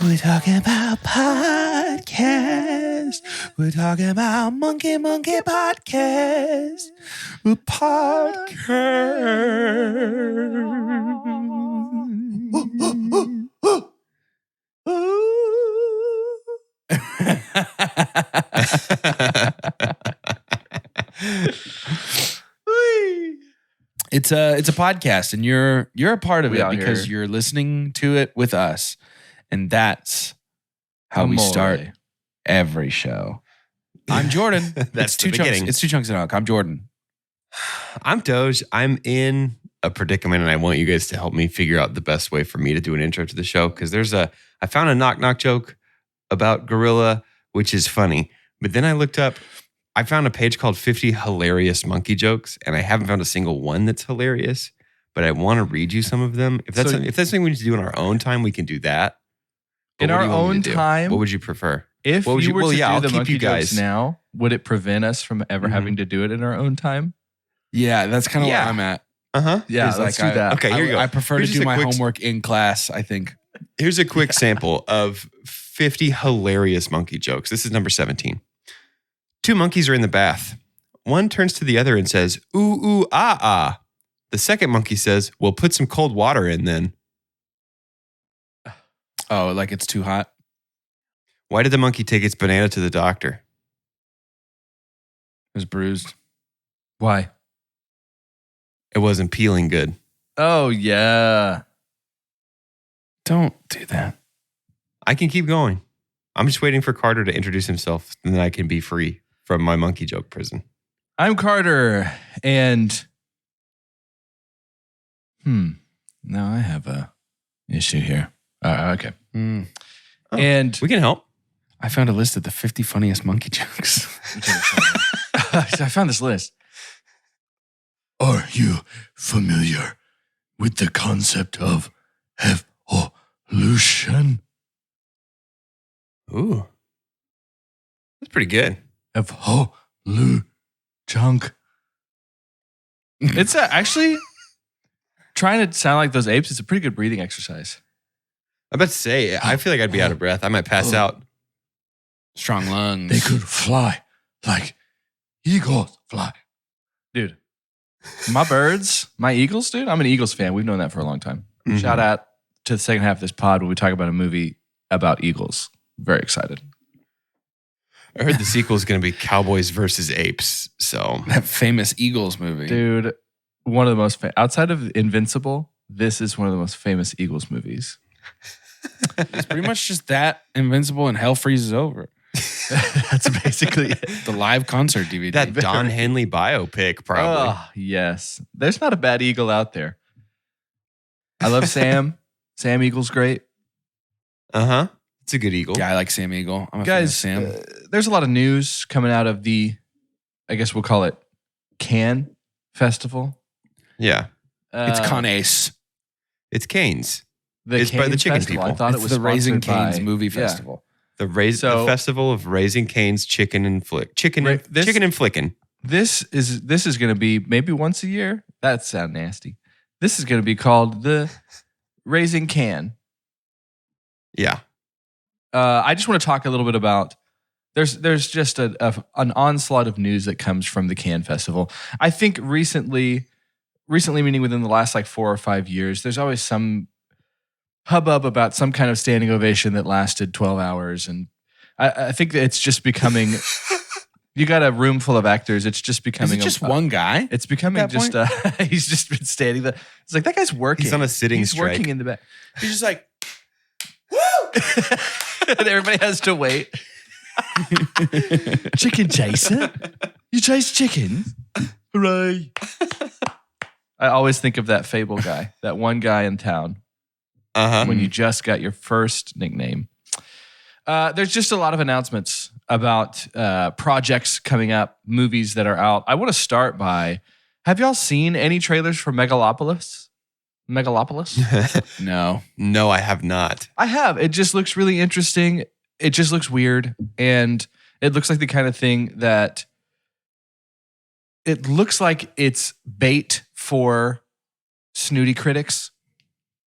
We're talking about podcast. We're talking about Monkey Podcast. It's a podcast, and you're a part of it because you're listening to it with us, and that's how we start every show. I'm Jordan. That's two chunks. It's 2 chunks in a hunk. I'm Jordan. I'm Doge. I'm in a predicament, and I want you guys to help me figure out the best way for me to do an intro to the show, because I found a knock joke about gorilla, which is funny, but then I found a page called 50 hilarious monkey jokes, and I haven't found a single one that's hilarious, but I want to read you some of them. If that's something we need to do in our own time, we can do that. But in our own time? What would you prefer? If you were to do the monkey guys jokes now, would it prevent us from ever having to do it in our own time? Yeah, that's kind of where I'm at. Yeah, let's do that. Okay, here you go. I prefer to do my homework in class, I think. Here's a quick sample of 50 hilarious monkey jokes. This is number 17. 2 monkeys are in the bath. One turns to the other and says, ooh, ooh, ah, ah. The second monkey says, well, put some cold water in then. Oh, like it's too hot? Why did the monkey take its banana to the doctor? It was bruised. Why? It wasn't peeling good. Oh, yeah. Don't do that. I can keep going. I'm just waiting for Carter to introduce himself, and then I can be free from my monkey joke prison. I'm Carter, and now I have a issue here. Okay. Oh, and we can help. I found a list of the 50 funniest monkey jokes. I found this list. Are you familiar with the concept of evolution? Ooh. That's pretty good. Junk. It's actually trying to sound like those apes. It's a pretty good breathing exercise. I'm about to say, I feel like I'd be out of breath. I might pass out. Strong lungs. They could fly like eagles fly. Dude, my birds, my eagles, dude, I'm an Eagles fan. We've known that for a long time. Mm-hmm. Shout out to the second half of this pod when we talk about a movie about eagles. Very excited. I heard the sequel is going to be Cowboys versus Apes. So that famous Eagles movie. Dude, one of the most, outside of Invincible, this is one of the most famous Eagles movies. It's pretty much just that, Invincible, and Hell Freezes Over. That's basically it. The live concert DVD. That Don Henley biopic, probably. Oh, yes. There's not a bad eagle out there. I love Sam. Sam Eagle's great. Uh-huh. It's a good eagle. Yeah, I like Sam Eagle. I'm a Guys, fan of Sam. There's a lot of news coming out of the, I guess we'll call it Cannes Festival. Yeah. It's Cannes. It's Canes. It's by the chicken Festival. people. I thought It's it was the Raising sponsored Cane's by- movie Yeah. festival. The festival of Raising Cane's Chicken and Flickin'. This is going to be maybe once a year. That sounds nasty. This is going to be called the Raising Can. Yeah. I just want to talk a little bit about. There's just an onslaught of news that comes from the Cannes Festival. I think recently meaning within the last like 4 or 5 years, there's always some hubbub about some kind of standing ovation that lasted 12 hours, and I think that it's just becoming. You got a room full of actors. It's just becoming. Is it just one guy? It's becoming just. He's just been standing there. It's like that guy's working. He's on a sitting He's strike. working in the back. He's just like, And everybody has to wait. Chicken chaser? You chase chickens? Hooray. I always think of that Fable guy, that one guy in town. When you just got your first nickname. There's just a lot of announcements about projects coming up, movies that are out. I want to start by, have y'all seen any trailers for Megalopolis? No, I have not. I have. It just looks really interesting. It just looks weird. And it looks like the kind of thing that it looks like it's bait for snooty critics.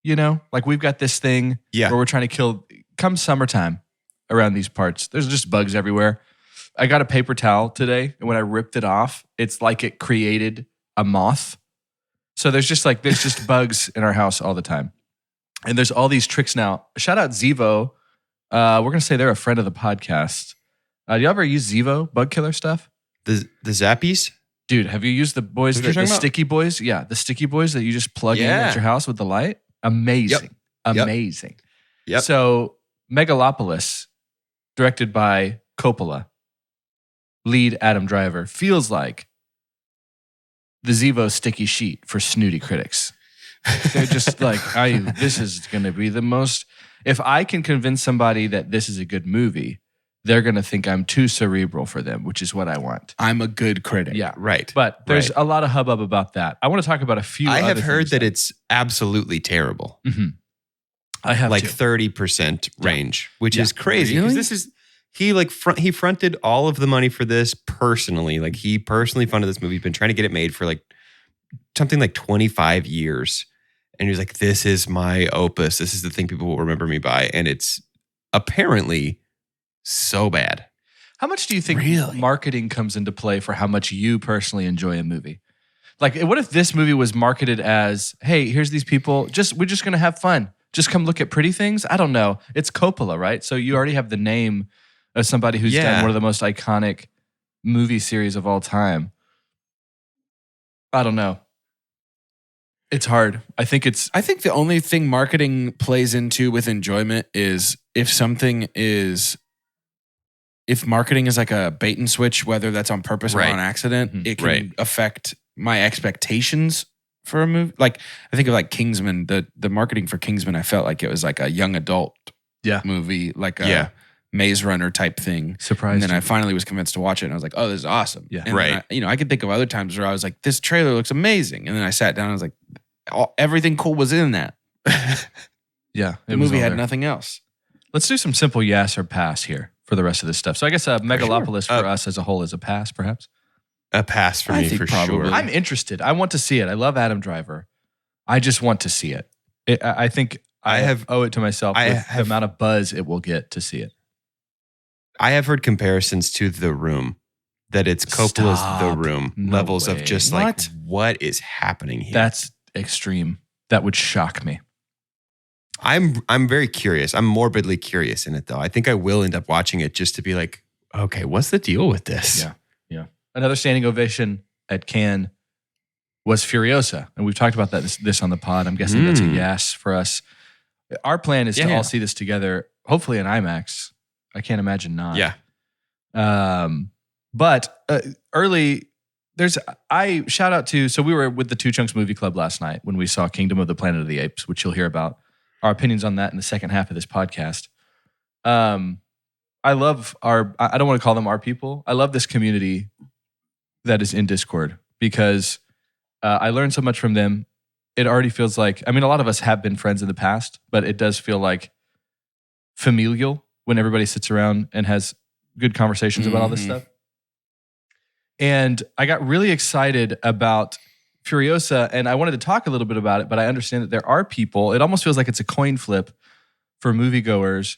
You know, like we've got this thing where we're trying to come summertime around these parts, there's just bugs everywhere. I got a paper towel today, and when I ripped it off, it's like it created a moth. So there's just bugs in our house all the time. And there's all these tricks now. Shout out Zevo. We're going to say they're a friend of the podcast. Do you ever use Zevo bug killer stuff? The Zappies? Dude, have you used the boys, the sticky boys? Yeah, the sticky boys that you just plug in at your house with the light? Amazing. Yep. Amazing. Yep. So Megalopolis, directed by Coppola, lead Adam Driver, feels like the Zevo sticky sheet for snooty critics. They're just like, this is going to be the most... If I can convince somebody that this is a good movie, they're going to think I'm too cerebral for them, which is what I want. I'm a good critic. Yeah. Right. But there's a lot of hubbub about that. I want to talk about a few I have other heard things, that it's absolutely terrible. Mm-hmm. I have like too. 30% range, which is crazy. Really? This is he fronted all of the money for this personally. Like he personally funded this movie. He's been trying to get it made for like something like 25 years. And he was like, this is my opus. This is the thing people will remember me by. And it's apparently so bad. How much do you think Really? marketing comes into play for how much you personally enjoy a movie? Like, what if this movie was marketed as, hey, here's these people, we're just going to have fun. Just come look at pretty things? I don't know. It's Coppola, right? So you already have the name of somebody who's done one of the most iconic movie series of all time. I don't know. It's hard. I think the only thing marketing plays into with enjoyment is if marketing is like a bait and switch, whether that's on purpose or on accident, it can affect my expectations for a movie. Like I think of like Kingsman, the marketing for Kingsman, I felt like it was like a young adult movie, like a Maze Runner type thing. Surprised. And then I finally was convinced to watch it and I was like, oh, this is awesome. Yeah. And I could think of other times where I was like, this trailer looks amazing. And then I sat down and I was like, everything cool was in that. Yeah. The movie had nothing else. Let's do some simple yes or pass here for the rest of this stuff. So I guess Megalopolis for us as a whole is a pass, perhaps. A pass for me, for sure. I'm interested. I want to see it. I love Adam Driver. I just want to see it. I think I owe it to myself with the amount of buzz it will get to see it. I have heard comparisons to The Room, that it's Coppola's The Room levels of just like, what is happening here? That's extreme. That would shock me. I'm very curious. I'm morbidly curious in it, though. I think I will end up watching it just to be like, okay, what's the deal with this? Yeah. Another standing ovation at Cannes was Furiosa. And we've talked about this on the pod. I'm guessing that's a yes for us. Our plan is to all see this together, hopefully in IMAX. I can't imagine not. Yeah. But early, I shout out to, so we were with the Two Chunks Movie Club last night when we saw Kingdom of the Planet of the Apes, which you'll hear about our opinions on that in the second half of this podcast. I love I don't want to call them our people. I love this community that is in Discord because I learned so much from them. It already feels like, a lot of us have been friends in the past, but it does feel like familial when everybody sits around and has good conversations about all this stuff. And I got really excited about Furiosa, and I wanted to talk a little bit about it, but I understand that there are people, it almost feels like it's a coin flip for moviegoers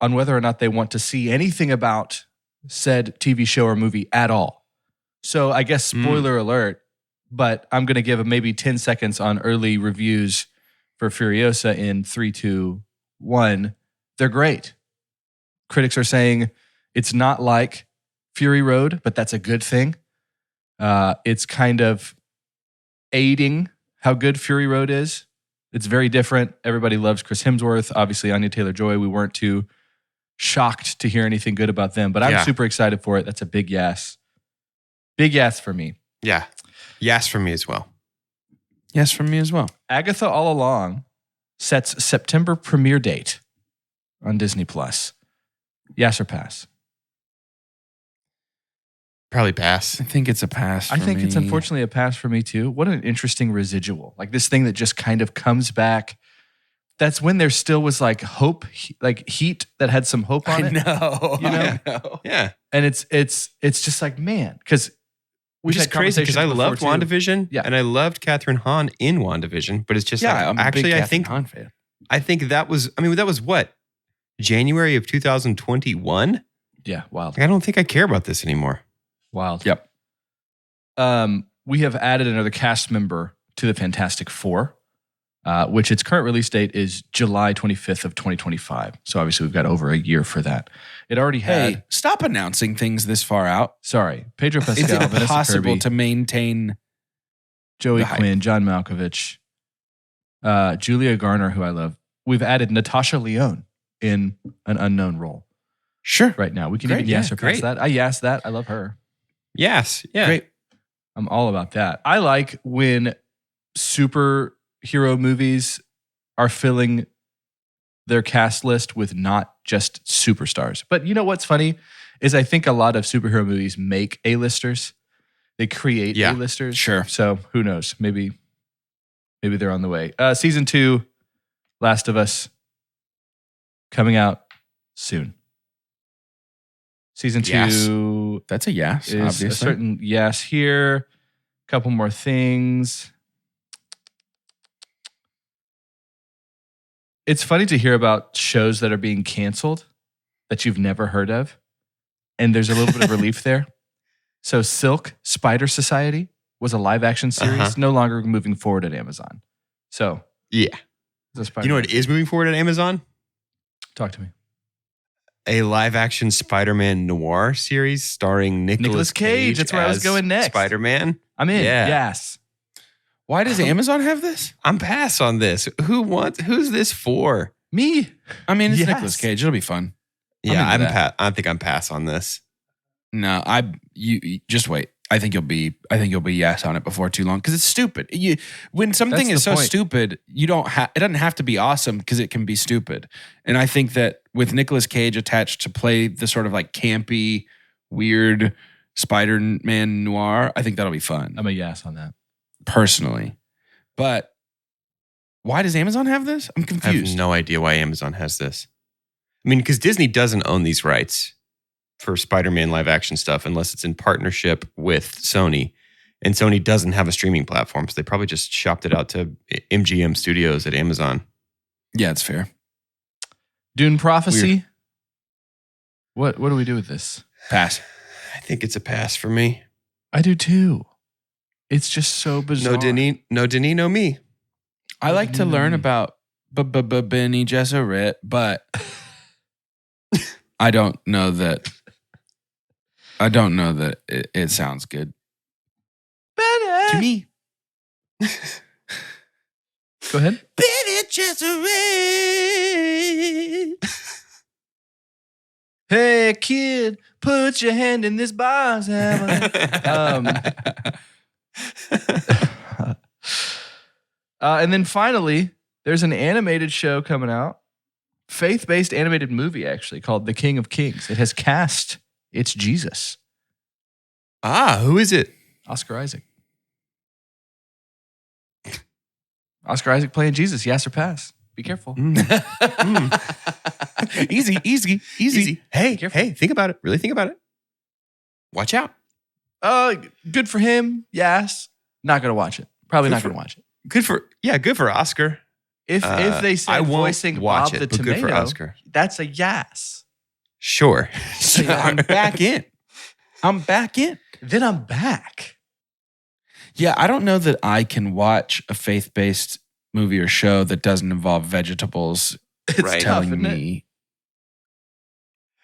on whether or not they want to see anything about said TV show or movie at all. So I guess spoiler alert, but I'm going to give maybe 10 seconds on early reviews for Furiosa in 3, 2, 1. They're great. Critics are saying it's not like Fury Road, but that's a good thing. It's kind of aiding how good Fury Road is. It's very different. Everybody loves Chris Hemsworth. Obviously, Anya Taylor-Joy. We weren't too shocked to hear anything good about them, but I'm super excited for it. That's a big yes. Big yes for me. Yeah. Yes for me as well. Yes for me as well. Agatha All Along sets September premiere date on Disney+. Yes or pass? Probably pass. I think it's a pass for I think me. it's unfortunately a pass for me too. What an interesting residual. Like this thing that just kind of comes back. That's when there still was like hope, like heat that had some hope on it. know. You know? I know. Yeah. And it's just like, man, because Which is crazy because I loved WandaVision Yeah. and I loved Catherine Hahn in WandaVision, but it's just I'm a big actually, Catherine Hahn fan. I think that was what? January of 2021. Yeah, wild. I don't think I care about this anymore. Wild. Yep. We have added another cast member to the Fantastic Four, which its current release date is July 25th of 2025. So obviously we've got over a year for that. It already had. Hey, stop announcing things this far out. Sorry, Pedro Is Pascal, it Vanessa possible Kirby, to maintain Joey the hype? Quinn, John Malkovich, Julia Garner, who I love. We've added Natasha Lyonne in an unknown role Sure. right now. We can Great, even yes or pass great. that. I yes that. I love her. Yes. Yeah. Great. I'm all about that. I like when superhero movies are filling their cast list with not just superstars. But you know what's funny is I think a lot of superhero movies make A-listers. They create Yeah, A-listers. sure. So who knows? Maybe they're on the way. Season 2, Last of Us, coming out soon. Season 2 Yes. That's a yes, is obviously. a certain yes here. Couple more things. It's funny to hear about shows that are being canceled that you've never heard of. And there's a little bit of relief there. So Silk, Spider Society was a live action series, no longer moving forward at Amazon. So Yeah. it's a You know what is moving forward at Amazon? Talk to me. A live action Spider-Man noir series starring Nicolas Cage. That's where I was as going next. Spider-Man. I'm in. Yeah. Yes. Why does Amazon have this? I'm pass on this. Who's this for? Me. I mean, it's Yes. Nicolas Cage. It'll be fun. Yeah, into that. I think I'm pass on this. No, you just wait. I think you'll be yes on it before too long because it's stupid. When something That's is the so point. stupid, it doesn't have to be awesome because it can be stupid. And I think that with Nicolas Cage attached to play the sort of like campy, weird Spider-Man noir, I think that'll be fun. I'm a yes on that. Personally, but why does Amazon have this? I'm I confused. have no idea why Amazon has this. I mean, because Disney doesn't own these rights for Spider-Man live action stuff unless it's in partnership with Sony. And Sony doesn't have a streaming platform, so they probably just shopped it out to MGM Studios at Amazon. Yeah, it's fair. Dune Prophecy. Weird. What do we do with this? Pass. I think it's a pass for me. I do too. It's just so bizarre. No Denis, no me. I like to learn about Benny Gesserit, but I don't know that it sounds good to me. Go ahead. Benny Gesserit. Hey kid, put your hand in this box. And then finally, there's an animated show coming out, faith-based animated movie actually called The King of Kings. It has cast it's Jesus, Who is it? Oscar Isaac. Oscar Isaac playing Jesus. Yes or pass? Be careful. Easy. Hey, Careful. think about it. Really think about it. Watch out. Good for him. Yes. Not gonna watch it. Probably Good not for- gonna watch it. Good for Oscar. If they say I won't voicing watch Bob it, the but good tomato, for Oscar. that's a yes. Sure. I'm back in. Then I'm back. Yeah, I don't know that I can watch a faith-based movie or show that doesn't involve vegetables It's Right. tough, telling isn't it? me.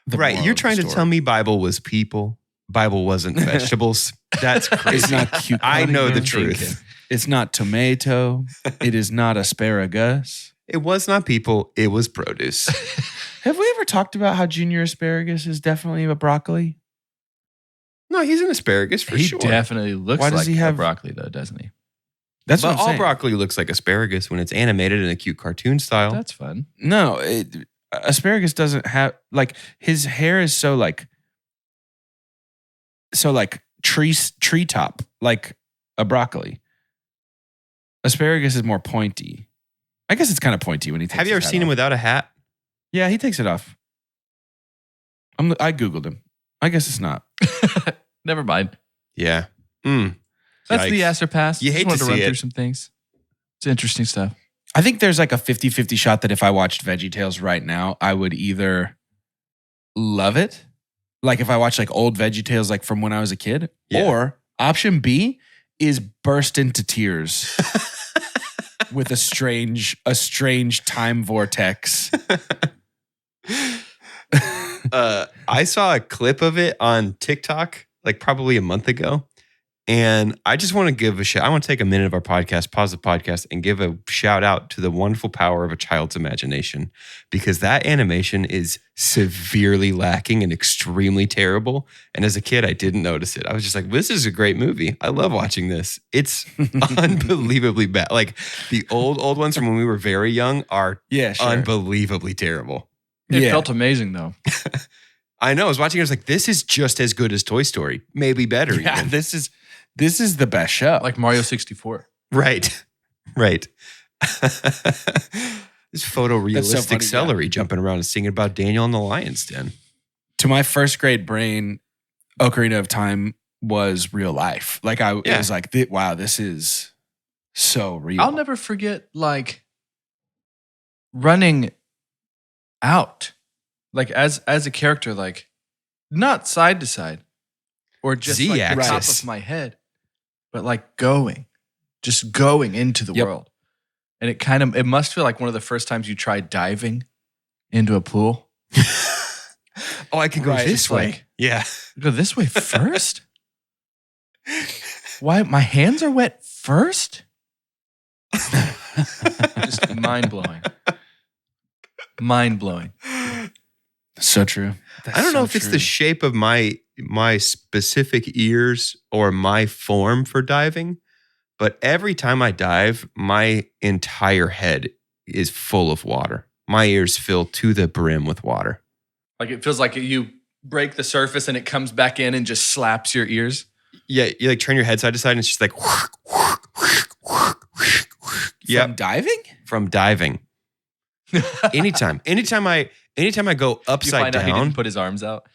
the Right. moral You're of the trying to story. tell me Bible was people. Bible wasn't vegetables. That's crazy. It's not cucumber. I know the You're truth. thinking. It's not tomato. It is not asparagus. It was not people. It was produce. Have we ever talked about how junior asparagus is definitely a broccoli? No, he's an asparagus for He sure. definitely looks Why does like he have- broccoli though, doesn't he? That's But what I'm all saying. broccoli looks like asparagus when it's animated in a cute cartoon style. That's fun. No, asparagus doesn't have like his hair is so like treetop like a broccoli. Asparagus is more pointy. I guess it's kind of pointy when he takes Have you ever his hat seen him off. without a hat? Yeah, he takes it off. I googled him. I guess it's not. Never mind. Yeah. That's the Yikes. yes or pass. You hate Just wanted to to run see through it. some things. It's interesting stuff. I think there's like a 50-50 shot that if I watched VeggieTales right now, I would either love it, like if I watch like old VeggieTales like from when I was a kid, or option B is burst into tears with a strange time vortex. I saw a clip of it on TikTok like probably a month ago. And I just want to give a shout. I want to take a minute of our podcast, pause the podcast, and give a shout out to the wonderful power of a child's imagination, because that animation is severely lacking and extremely terrible. And as a kid, I didn't notice it. I was just like, this is a great movie. I love watching this. It's unbelievably bad. Like the old ones from when we were very young are unbelievably terrible. It felt amazing though. I know. I was watching it. I was like, this is just as good as Toy Story. Maybe better. Yeah, even. This is the best show. Like Mario 64. Right. This photorealistic celery jumping around and singing about Daniel in the Lion's Den. To my first grade brain, Ocarina of Time was real life. Like it was like, wow, this is so real. I'll never forget like running out, like as a character, like not side to side or just like the top of my head, but like just going into the world. And it must feel like one of the first times you tried diving into a pool. Oh, I can go this way. Like, go this way first? Why? My hands are wet first? Just mind-blowing. Mind-blowing. So true. I don't know if it's the shape of my specific ears or my form for diving, but every time I dive, my entire head is full of water. My ears fill to the brim with water. Like it feels like you break the surface and it comes back in and just slaps your ears. Yeah, you like turn your head side to side and it's just like From diving? From diving. Anytime I go upside you find down, out he didn't put his arms out.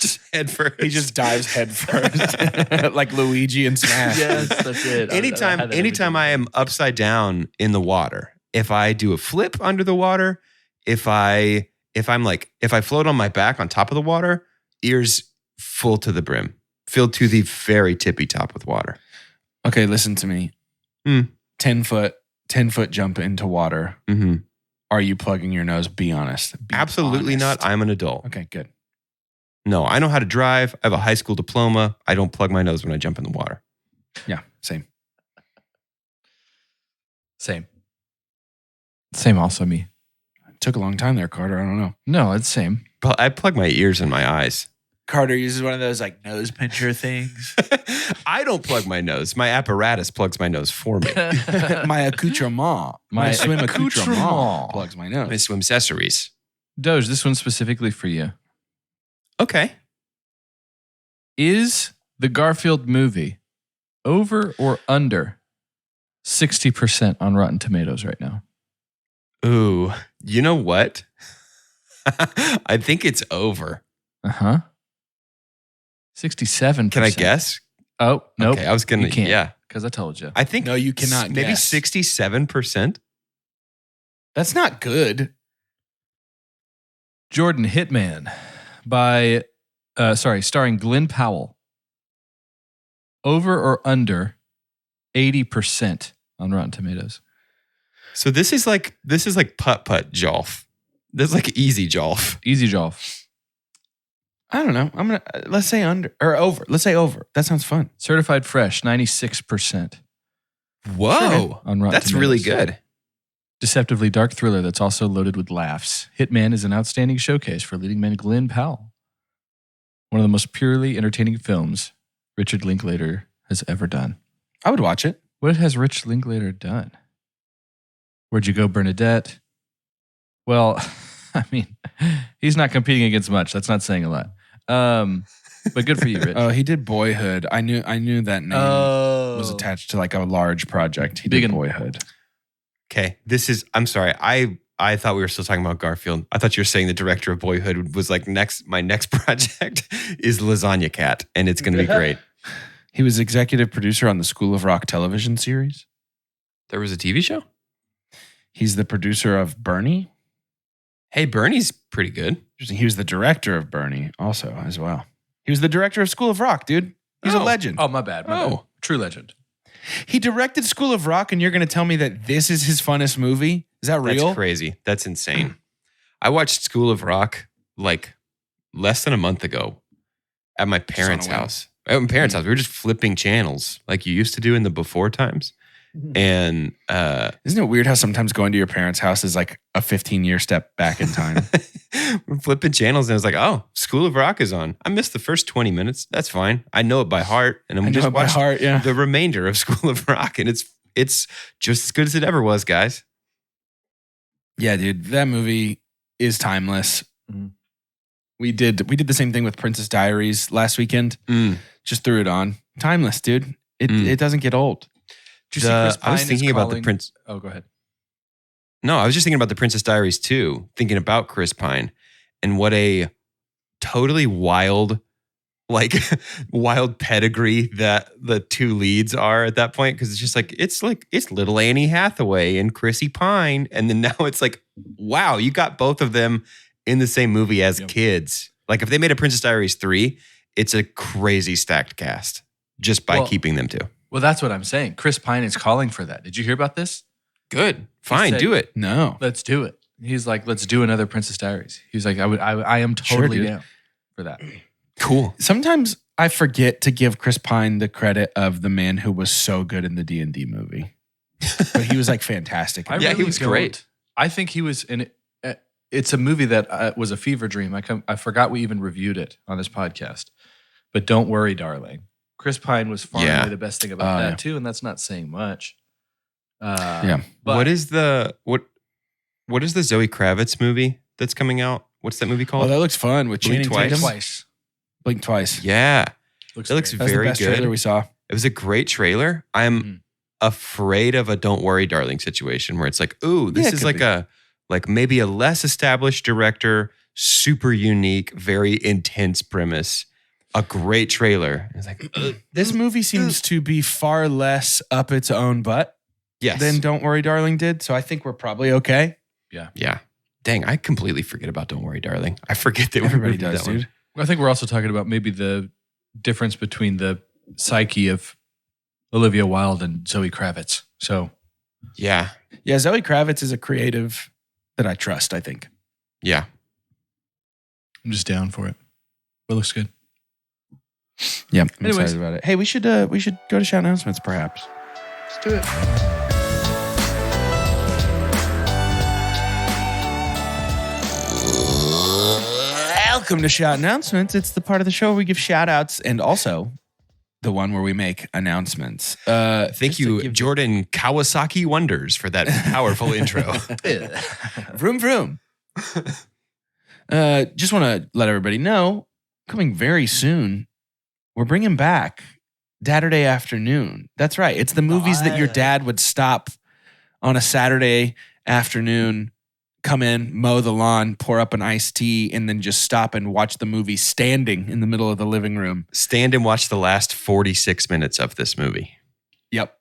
just head first. He just dives head first, like Luigi in Smash. Yes, that's it. Anytime I am upside down in the water, if I do a flip under the water, if I float on my back on top of the water, ears full to the brim, filled to the very tippy top with water. Okay, listen to me. 10 foot jump into water. Mm-hmm. Are you plugging your nose? Be honest. Absolutely not. I'm an adult. Okay, good. No, I know how to drive. I have a high school diploma. I don't plug my nose when I jump in the water. Yeah, same. Same also me. It took a long time there, Carter. I don't know. No, it's same. But I plug my ears and my eyes. Carter uses one of those like nose pincher things. I don't plug my nose. My apparatus plugs my nose for me. My accoutrement. My swim accoutrement plugs my nose. My swim accessories. Doge, this one's specifically for you. Okay. Is the Garfield movie over or under 60% on Rotten Tomatoes right now? Ooh, you know what? I think it's over. 67%. Can I guess? Oh, no. Okay, I was going to, yeah. Because I told you. I think no, you cannot maybe guess. 67%. That's not good. Jordan, Hitman starring Glenn Powell. Over or under 80% on Rotten Tomatoes. So this is like putt-putt jolf. This is like easy jolf. Easy jolf. I don't know. Let's say under or over. Let's say over. That sounds fun. Certified Fresh, 96%. Whoa. On Rotten That's Tomatoes. really good. Deceptively dark thriller that's also loaded with laughs. Hitman is an outstanding showcase for leading man Glenn Powell. One of the most purely entertaining films Richard Linklater has ever done. I would watch it. What has Rich Linklater done? Where'd You Go, Bernadette? Well, I mean, he's not competing against much. That's not saying a lot. But good for you, Rich. Oh, he did Boyhood. I knew that name was attached to like a large project. He did Boyhood. Okay, I'm sorry. I thought we were still talking about Garfield. I thought you were saying the director of Boyhood was like my next project is Lasagna Cat, and it's going to be great. He was executive producer on the School of Rock television series. There was a TV show? He's the producer of Bernie. Hey, Bernie's pretty good. He was the director of Bernie also as well. He was the director of School of Rock, dude. He's a legend. Oh, my bad. Bad. True legend. He directed School of Rock, and you're going to tell me that this is his funnest movie? Is that real? That's crazy. That's insane. I watched School of Rock like less than a month ago at my parents' house. At my parents' house. We were just flipping channels like you used to do in the before times. And isn't it weird how sometimes going to your parents' house is like a 15-year step back in time? we're flipping channels, and I was like, "Oh, School of Rock is on." I missed the first 20 minutes. That's fine. I know it by heart, and I'm just watching the remainder of School of Rock, and it's just as good as it ever was, guys. Yeah, dude, that movie is timeless. Mm-hmm. We did the same thing with Princess Diaries last weekend. Just threw it on. Timeless, dude. It doesn't get old. I was thinking about the Prince. Oh, go ahead. No, I was just thinking about the Princess Diaries too, thinking about Chris Pine and what a totally wild pedigree that the two leads are at that point. Cause it's little Annie Hathaway and Chrissy Pine. And then now it's like, wow, you got both of them in the same movie as kids. Like if they made a Princess Diaries 3, it's a crazy stacked cast just by keeping them two. Well, that's what I'm saying. Chris Pine is calling for that. Did you hear about this? Good. Fine. Do it. No. Let's do it. He's like, let's do another Princess Diaries. He's like, I am totally down for that. Cool. Sometimes I forget to give Chris Pine the credit of the man who was so good in the D&D movie. But he was like fantastic. He was great. I think he was in it. It's a movie that was a fever dream. I forgot we even reviewed it on this podcast. But Don't Worry, Darling. Chris Pine was far and away the best thing about that too, and that's not saying much. But what is the Zoe Kravitz movie that's coming out? What's that movie called? Oh, that looks fun with Channing Tatum. Blink Twice. Yeah, it looks very good. That's the best trailer we saw. It was a great trailer. I'm afraid of a Don't Worry, Darling situation where it's like, ooh, this is like maybe a less established director, super unique, very intense premise. A great trailer. It's like this movie seems to be far less up its own butt than Don't Worry, Darling did. So I think we're probably okay. Yeah. Dang, I completely forget about Don't Worry, Darling. I forget that everybody does, that dude. I think we're also talking about maybe the difference between the psyche of Olivia Wilde and Zoe Kravitz. So yeah, Zoe Kravitz is a creative that I trust, I think. Yeah. I'm just down for it. It looks good. Yeah, I'm excited about it. Hey, we should go to shout announcements, perhaps. Let's do it. Welcome to shout announcements. It's the part of the show where we give shout outs and also the one where we make announcement. Thank you, Jordan Kawasaki Wonders, for that powerful intro. Vroom, vroom. Just want to let everybody know, coming very soon, we're bringing back Saturday afternoon. That's right. It's the movies that your dad would stop on a Saturday afternoon, come in, mow the lawn, pour up an iced tea, and then just stop and watch the movie standing in the middle of the living room. Stand and watch the last 46 minutes of this movie. Yep.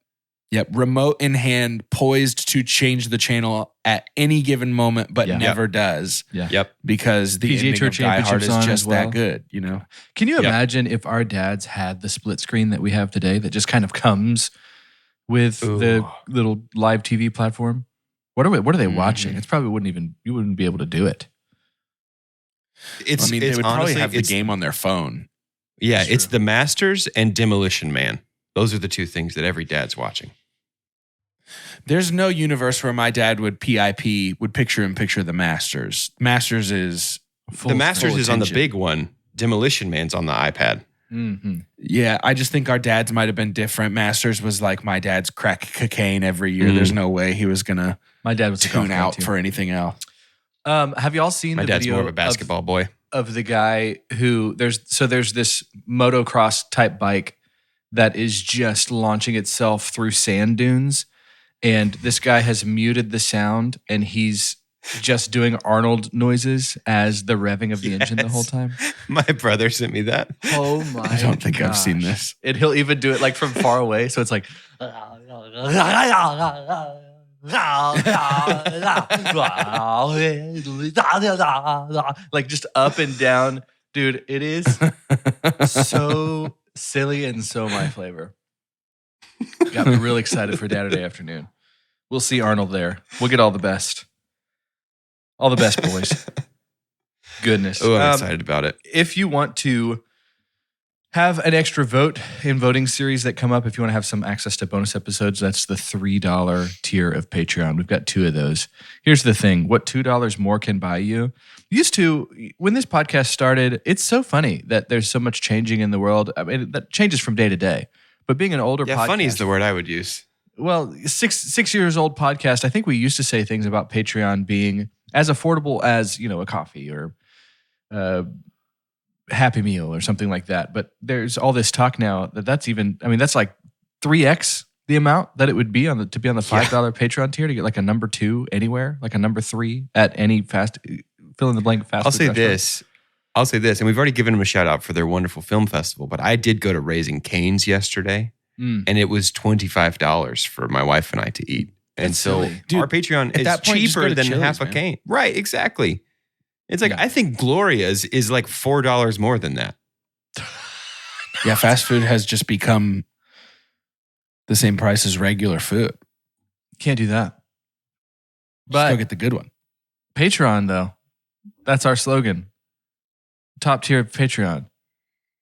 Remote in hand, poised to change the channel at any given moment, but never does. Yeah. Yep. Because the PGA Tour Championships is just well. that good, you know? Can you imagine if our dads had the split screen that we have today that just kind of comes with the little live TV platform? What are they watching? It's probably you wouldn't be able to do it. They would probably have the game on their phone. Yeah, it's The Masters and Demolition Man. Those are the two things that every dad's watching. There's no universe where my dad would picture the Masters. Masters is The Masters is on the big one. Demolition Man's on the iPad. Mm-hmm. Yeah, I just think our dads might have been different. Masters was like my dad's crack cocaine every year. There's no way he was gonna my dad was tune out for anything else. Have y'all seen my the dad's video more of a basketball boy of the guy who there's this motocross type bike that is just launching itself through sand dunes. And this guy has muted the sound and he's just doing Arnold noises as the revving of the engine the whole time. My brother sent me that. Oh my I don't think I've seen this. And he'll even do it like from far away. So it's like like just up and down. Dude, it is so silly and so my flavor. Got me real excited for Saturday afternoon. We'll see Arnold there. We'll get all the best. All the best, boys. Goodness. Oh, I'm excited about it. If you want to have an extra vote in voting series that come up, if you want to have some access to bonus episodes, that's the $3 tier of Patreon. We've got 2 of those. Here's the thing. What $2 more can buy you? Used to, when this podcast started, it's so funny that there's so much changing in the world. I mean, that changes from day to day. But being an older podcast. Funny is the word I would use. Well, six years old podcast, I think we used to say things about Patreon being as affordable as, a coffee or Happy Meal or something like that. But there's all this talk now that's like 3x the amount that it would be to be on the $5 Patreon tier to get like a number 2 anywhere, like a number 3 at any fill in the blank fast food restaurant. I'll say this, and we've already given them a shout out for their wonderful film festival, but I did go to Raising Cane's yesterday, and it was $25 for my wife and I to eat. And That's so silly. our Patreon is cheaper than half a cane. Right, exactly. It's like, I think Gloria's is like $4 more than that. Yeah, fast food has just become the same price as regular food. Can't do that. But still get the good one. Patreon, though, that's our slogan. Top tier of Patreon.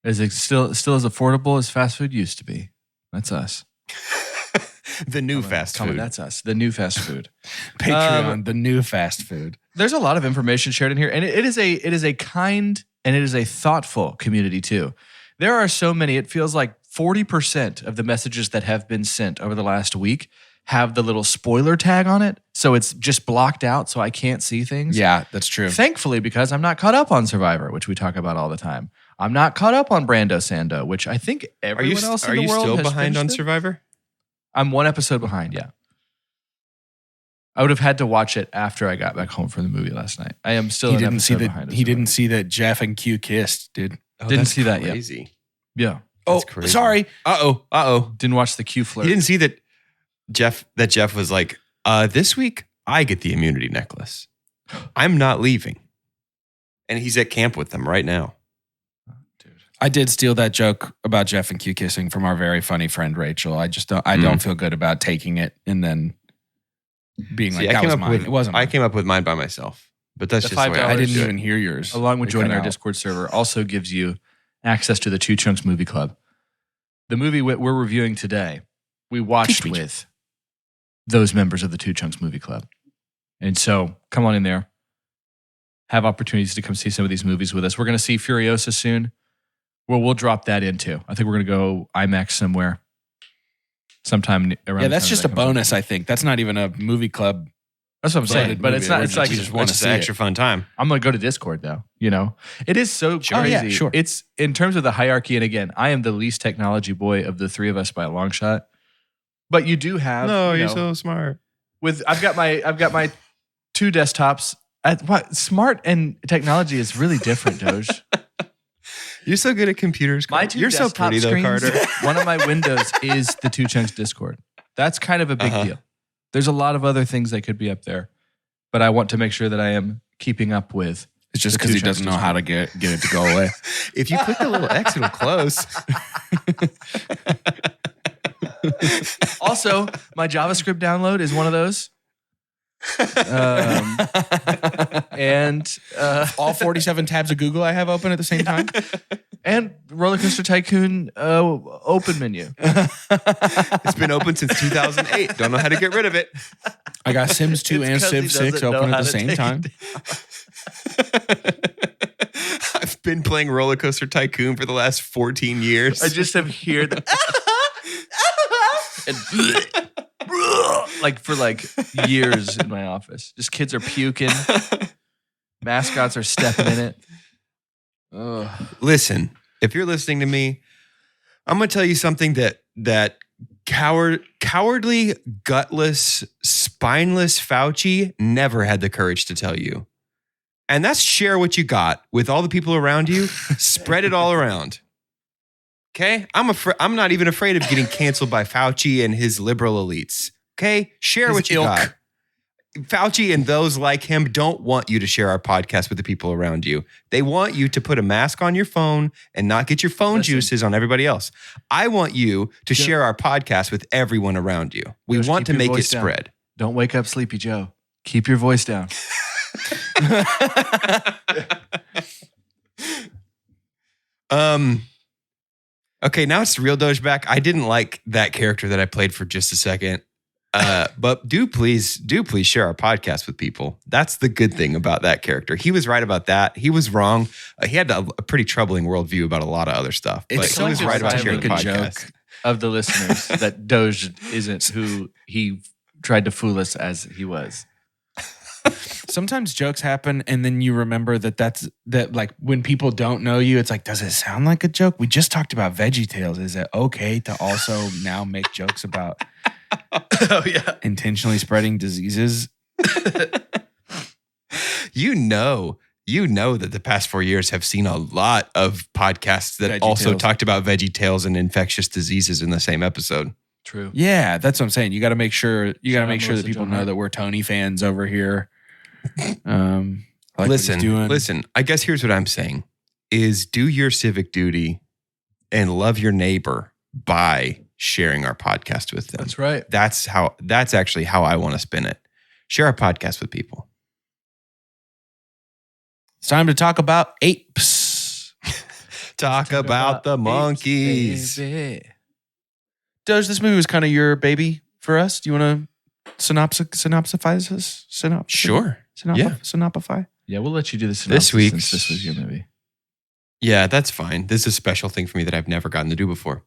Is it still as affordable as fast food used to be? That's us. The new fast food. That's us. The new fast food. Patreon, the new fast food. There's a lot of information shared in here, and it is a kind and it is a thoughtful community too. There are so many. It feels like 40% of the messages that have been sent over the last week have the little spoiler tag on it, so it's just blocked out, so I can't see things. Yeah, that's true. Thankfully, because I'm not caught up on Survivor, which we talk about all the time. I'm not caught up on Brando Sando, which I think everyone else in the world has. Are you still behind on it. Survivor? I'm 1 episode behind, yeah. I would have had to watch it after I got back home from the movie last night. I am still an episode behind. He didn't see that Jeff and Q kissed, dude. Oh, didn't see that yet. Crazy. Yeah. Oh, sorry. Uh-oh. Didn't watch the Q flirt. He didn't see that Jeff was like, this week I get the immunity necklace. I'm not leaving. And he's at camp with them right now. Dude. I did steal that joke about Jeff and Q kissing from our very funny friend Rachel. I don't feel good about taking it and then being that was mine. It wasn't mine. I came up with mine by myself. But that's just the way I didn't even hear yours. Along with joining our Discord server also gives you access to the Two Chunks Movie Club. The movie we're reviewing today, we watched with those members of the Two Chunks Movie Club. And so come on in there. Have opportunities to come see some of these movies with us. We're going to see Furiosa soon. Well, we'll drop that in too. I think we're going to go IMAX somewhere sometime around. Yeah, that's just a bonus, I think. That's not even a movie club. That's what I'm saying. But it's not. It's like just want to see extra fun time. I'm going to go to Discord though. It is so crazy. Oh, yeah, sure. It's in terms of the hierarchy. And again, I am the least technology boy of the 3 of us by a long shot. But you do have. No, you're so smart. I've got my 2 desktops. Smart and technology is really different, Doge. You're so good at computers. My 2 You're so desktop pretty, though, screens, Carter. One of my windows is the Two Chunks Discord. That's kind of a big deal. There's a lot of other things that could be up there, but I want to make sure that I am keeping up with. It's just because he doesn't know how to get it to go away. If you click the little X, it'll close. Also, my JavaScript download is one of those. And all 47 tabs of Google I have open at the same time. And Roller Coaster Tycoon open menu. It's been open since 2008. Don't know how to get rid of it. I got Sims 2 and Civ 6 open at the same time. I've been playing Roller Coaster Tycoon for the last 14 years. I just have here the and for years in my office. Just kids are puking. Mascots are stepping in it. Ugh. Listen, if you're listening to me, I'm going to tell you something that cowardly, gutless, spineless Fauci never had the courage to tell you. And that's share what you got with all the people around you. Spread it all around. Okay? I'm not even afraid of getting canceled by Fauci and his liberal elites. Okay? Share His what you ilk. got. Fauci and those like him don't want you to share our podcast with the people around you. They want you to put a mask on your phone and not get your phone juices on everybody else. I want you to share our podcast with everyone around you. We want to make it spread. Don't wake up, Sleepy Joe. Keep your voice down. Okay, now it's the real Doge back. I didn't like that character that I played for just a second. But do please share our podcast with people. That's the good thing about that character. He was right about that. He was wrong. He had a pretty troubling worldview about a lot of other stuff. But he was right about sharing the podcast. Of the listeners that Doge isn't who he tried to fool us as he was. Sometimes jokes happen, and then you remember that like when people don't know you, it's like, does it sound like a joke? We just talked about VeggieTales. Is it okay to also now make jokes about intentionally spreading diseases? You know that the past 4 years have seen a lot of podcasts that also talked about VeggieTales and infectious diseases in the same episode. True. Yeah, that's what I'm saying. You got to make sure that people know that we're Tony fans over here. Listen. I guess here's what I'm saying: is do your civic duty and love your neighbor by sharing our podcast with them. That's right. That's actually how I want to spin it. Share our podcast with people. It's time to talk about apes. talk about the monkeys. Baby. Doge, this movie was kind of your baby for us. Do you want to synopsify this? Sure. Synopify? Yeah, we'll let you do the synopsis since this was your movie. Yeah, that's fine. This is a special thing for me that I've never gotten to do before.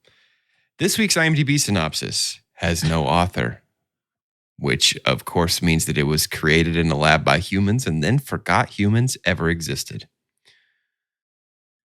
This week's IMDb synopsis has no author, which of course means that it was created in a lab by humans and then forgot humans ever existed.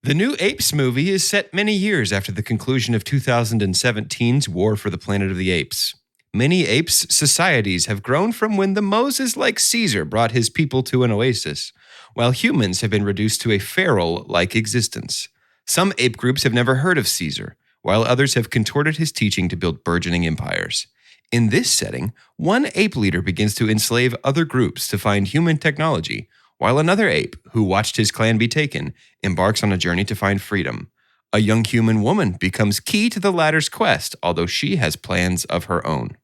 The new Apes movie is set many years after the conclusion of 2017's War for the Planet of the Apes. Many apes societies have grown from when the Moses-like Caesar brought his people to an oasis, while humans have been reduced to a feral-like existence. Some ape groups have never heard of Caesar, while others have contorted his teaching to build burgeoning empires. In this setting, one ape leader begins to enslave other groups to find human technology, while another ape, who watched his clan be taken, embarks on a journey to find freedom. A young human woman becomes key to the latter's quest, although she has plans of her own.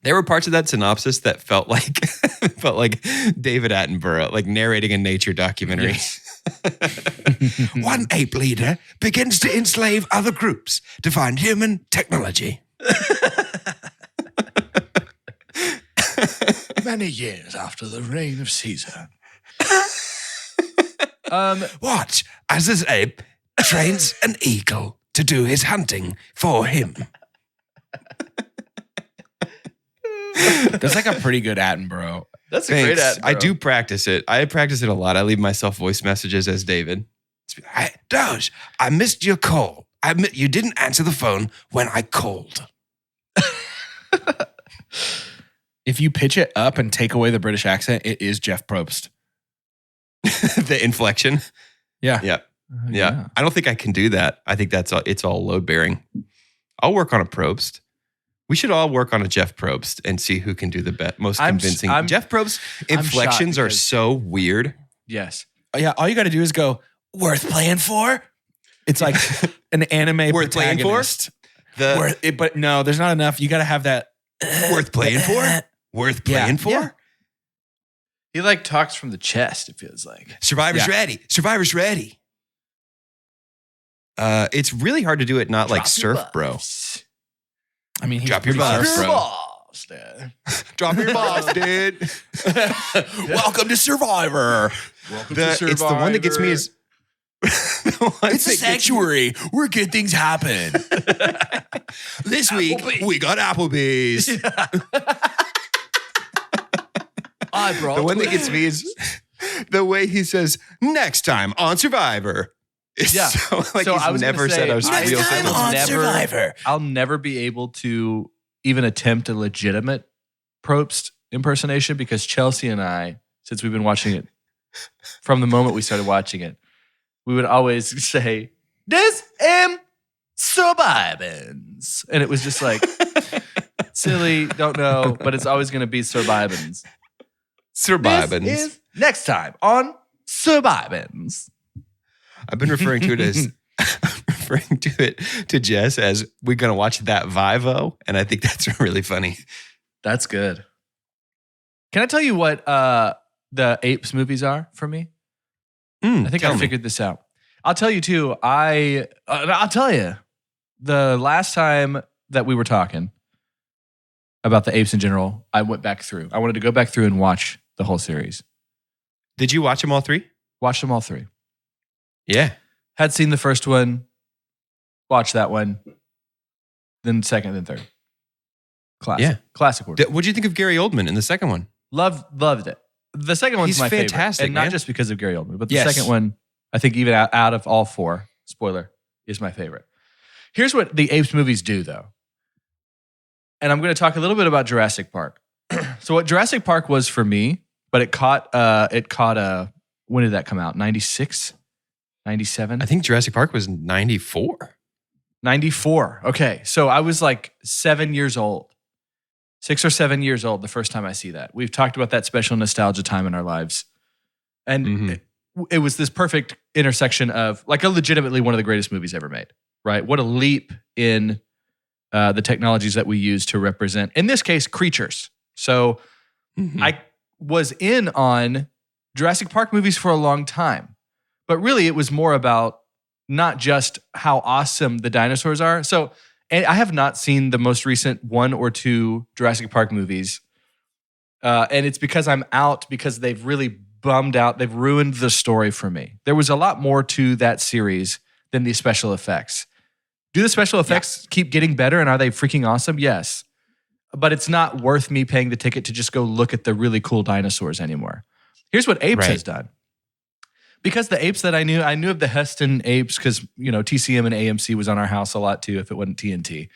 There were parts of that synopsis that felt like David Attenborough, like narrating a nature documentary. Yes. One ape leader begins to enslave other groups to find human technology. Many years after the reign of Caesar. Watch as this ape trains an eagle to do his hunting for him. That's like a pretty good Attenborough. That's a great Attenborough. I do practice it. I practice it a lot. I leave myself voice messages as David. Doge, I missed your call. You didn't answer the phone when I called. If you pitch it up and take away the British accent, it is Jeff Probst. The inflection. Yeah. Yeah. I don't think I can do that. I think it's all load bearing. I'll work on a Probst. We should all work on a Jeff Probst and see who can do the most convincing. Jeff Probst inflections are so weird. Yes. Yeah. All you got to do is go, worth playing for? It's like an anime worth protagonist. Playing for? But no, there's not enough. You got to have that. Worth playing for? Worth playing for? Yeah. He like talks from the chest, it feels like. Survivor's ready. Survivor's ready. It's really hard to do it not like Surf Bro. I mean, drop your balls, bro. Drop your balls, dude. Welcome to Survivor. It's the one that gets me is it's a sanctuary where good things happen. This week we got Applebee's. The one that gets me is the way he says next time on Survivor. Yeah. So he's never said I was real Survivor. I'll never be able to even attempt a legitimate Probst impersonation because Chelsea and I, since we've been watching it from the moment we started watching it, we would always say, "This am surviving," and it was just like silly, don't know, but it's always going to be Survivins. Survivins. This is next time on Survivins. I've been referring to it to Jess as we're going to watch that Vivo, and I think that's really funny. That's good. Can I tell you what the Apes movies are for me? I think I figured this out. I'll tell you too. I'll tell you. The last time that we were talking about the apes in general, I went back through. I wanted to go back through and watch the whole series. Did you watch them all three? Watched them all three. Yeah. Had seen the first one, watched that one, then second, then third. Classic. Yeah. Classic work. What did you think of Gary Oldman in the second one? Loved it. The second one's my fantastic, favorite. And not just because of Gary Oldman, but the second one, I think even out of all four, spoiler, is my favorite. Here's what the Apes movies do, though. And I'm going to talk a little bit about Jurassic Park. So what Jurassic Park was for me, but it caught when did that come out? 96? 97? I think Jurassic Park was 94. 94. Okay. So I was like 7 years old. 6 or 7 years old the first time I see that. We've talked about that special nostalgia time in our lives. And it was this perfect intersection of like a legitimately one of the greatest movies ever made. Right? What a leap in the technologies that we use to represent, in this case, creatures. So I was in on Jurassic Park movies for a long time, but really it was more about not just how awesome the dinosaurs are. So and I have not seen the most recent 1 or 2 Jurassic Park movies. And it's because I'm out because they've really bummed out. They've ruined the story for me. There was a lot more to that series than the special effects. Do the special effects keep getting better and are they freaking awesome? Yes. But it's not worth me paying the ticket to just go look at the really cool dinosaurs anymore. Here's what Apes has done. Because the apes that I knew of the Heston apes because, you know, TCM and AMC was on our house a lot too if it wasn't TNT.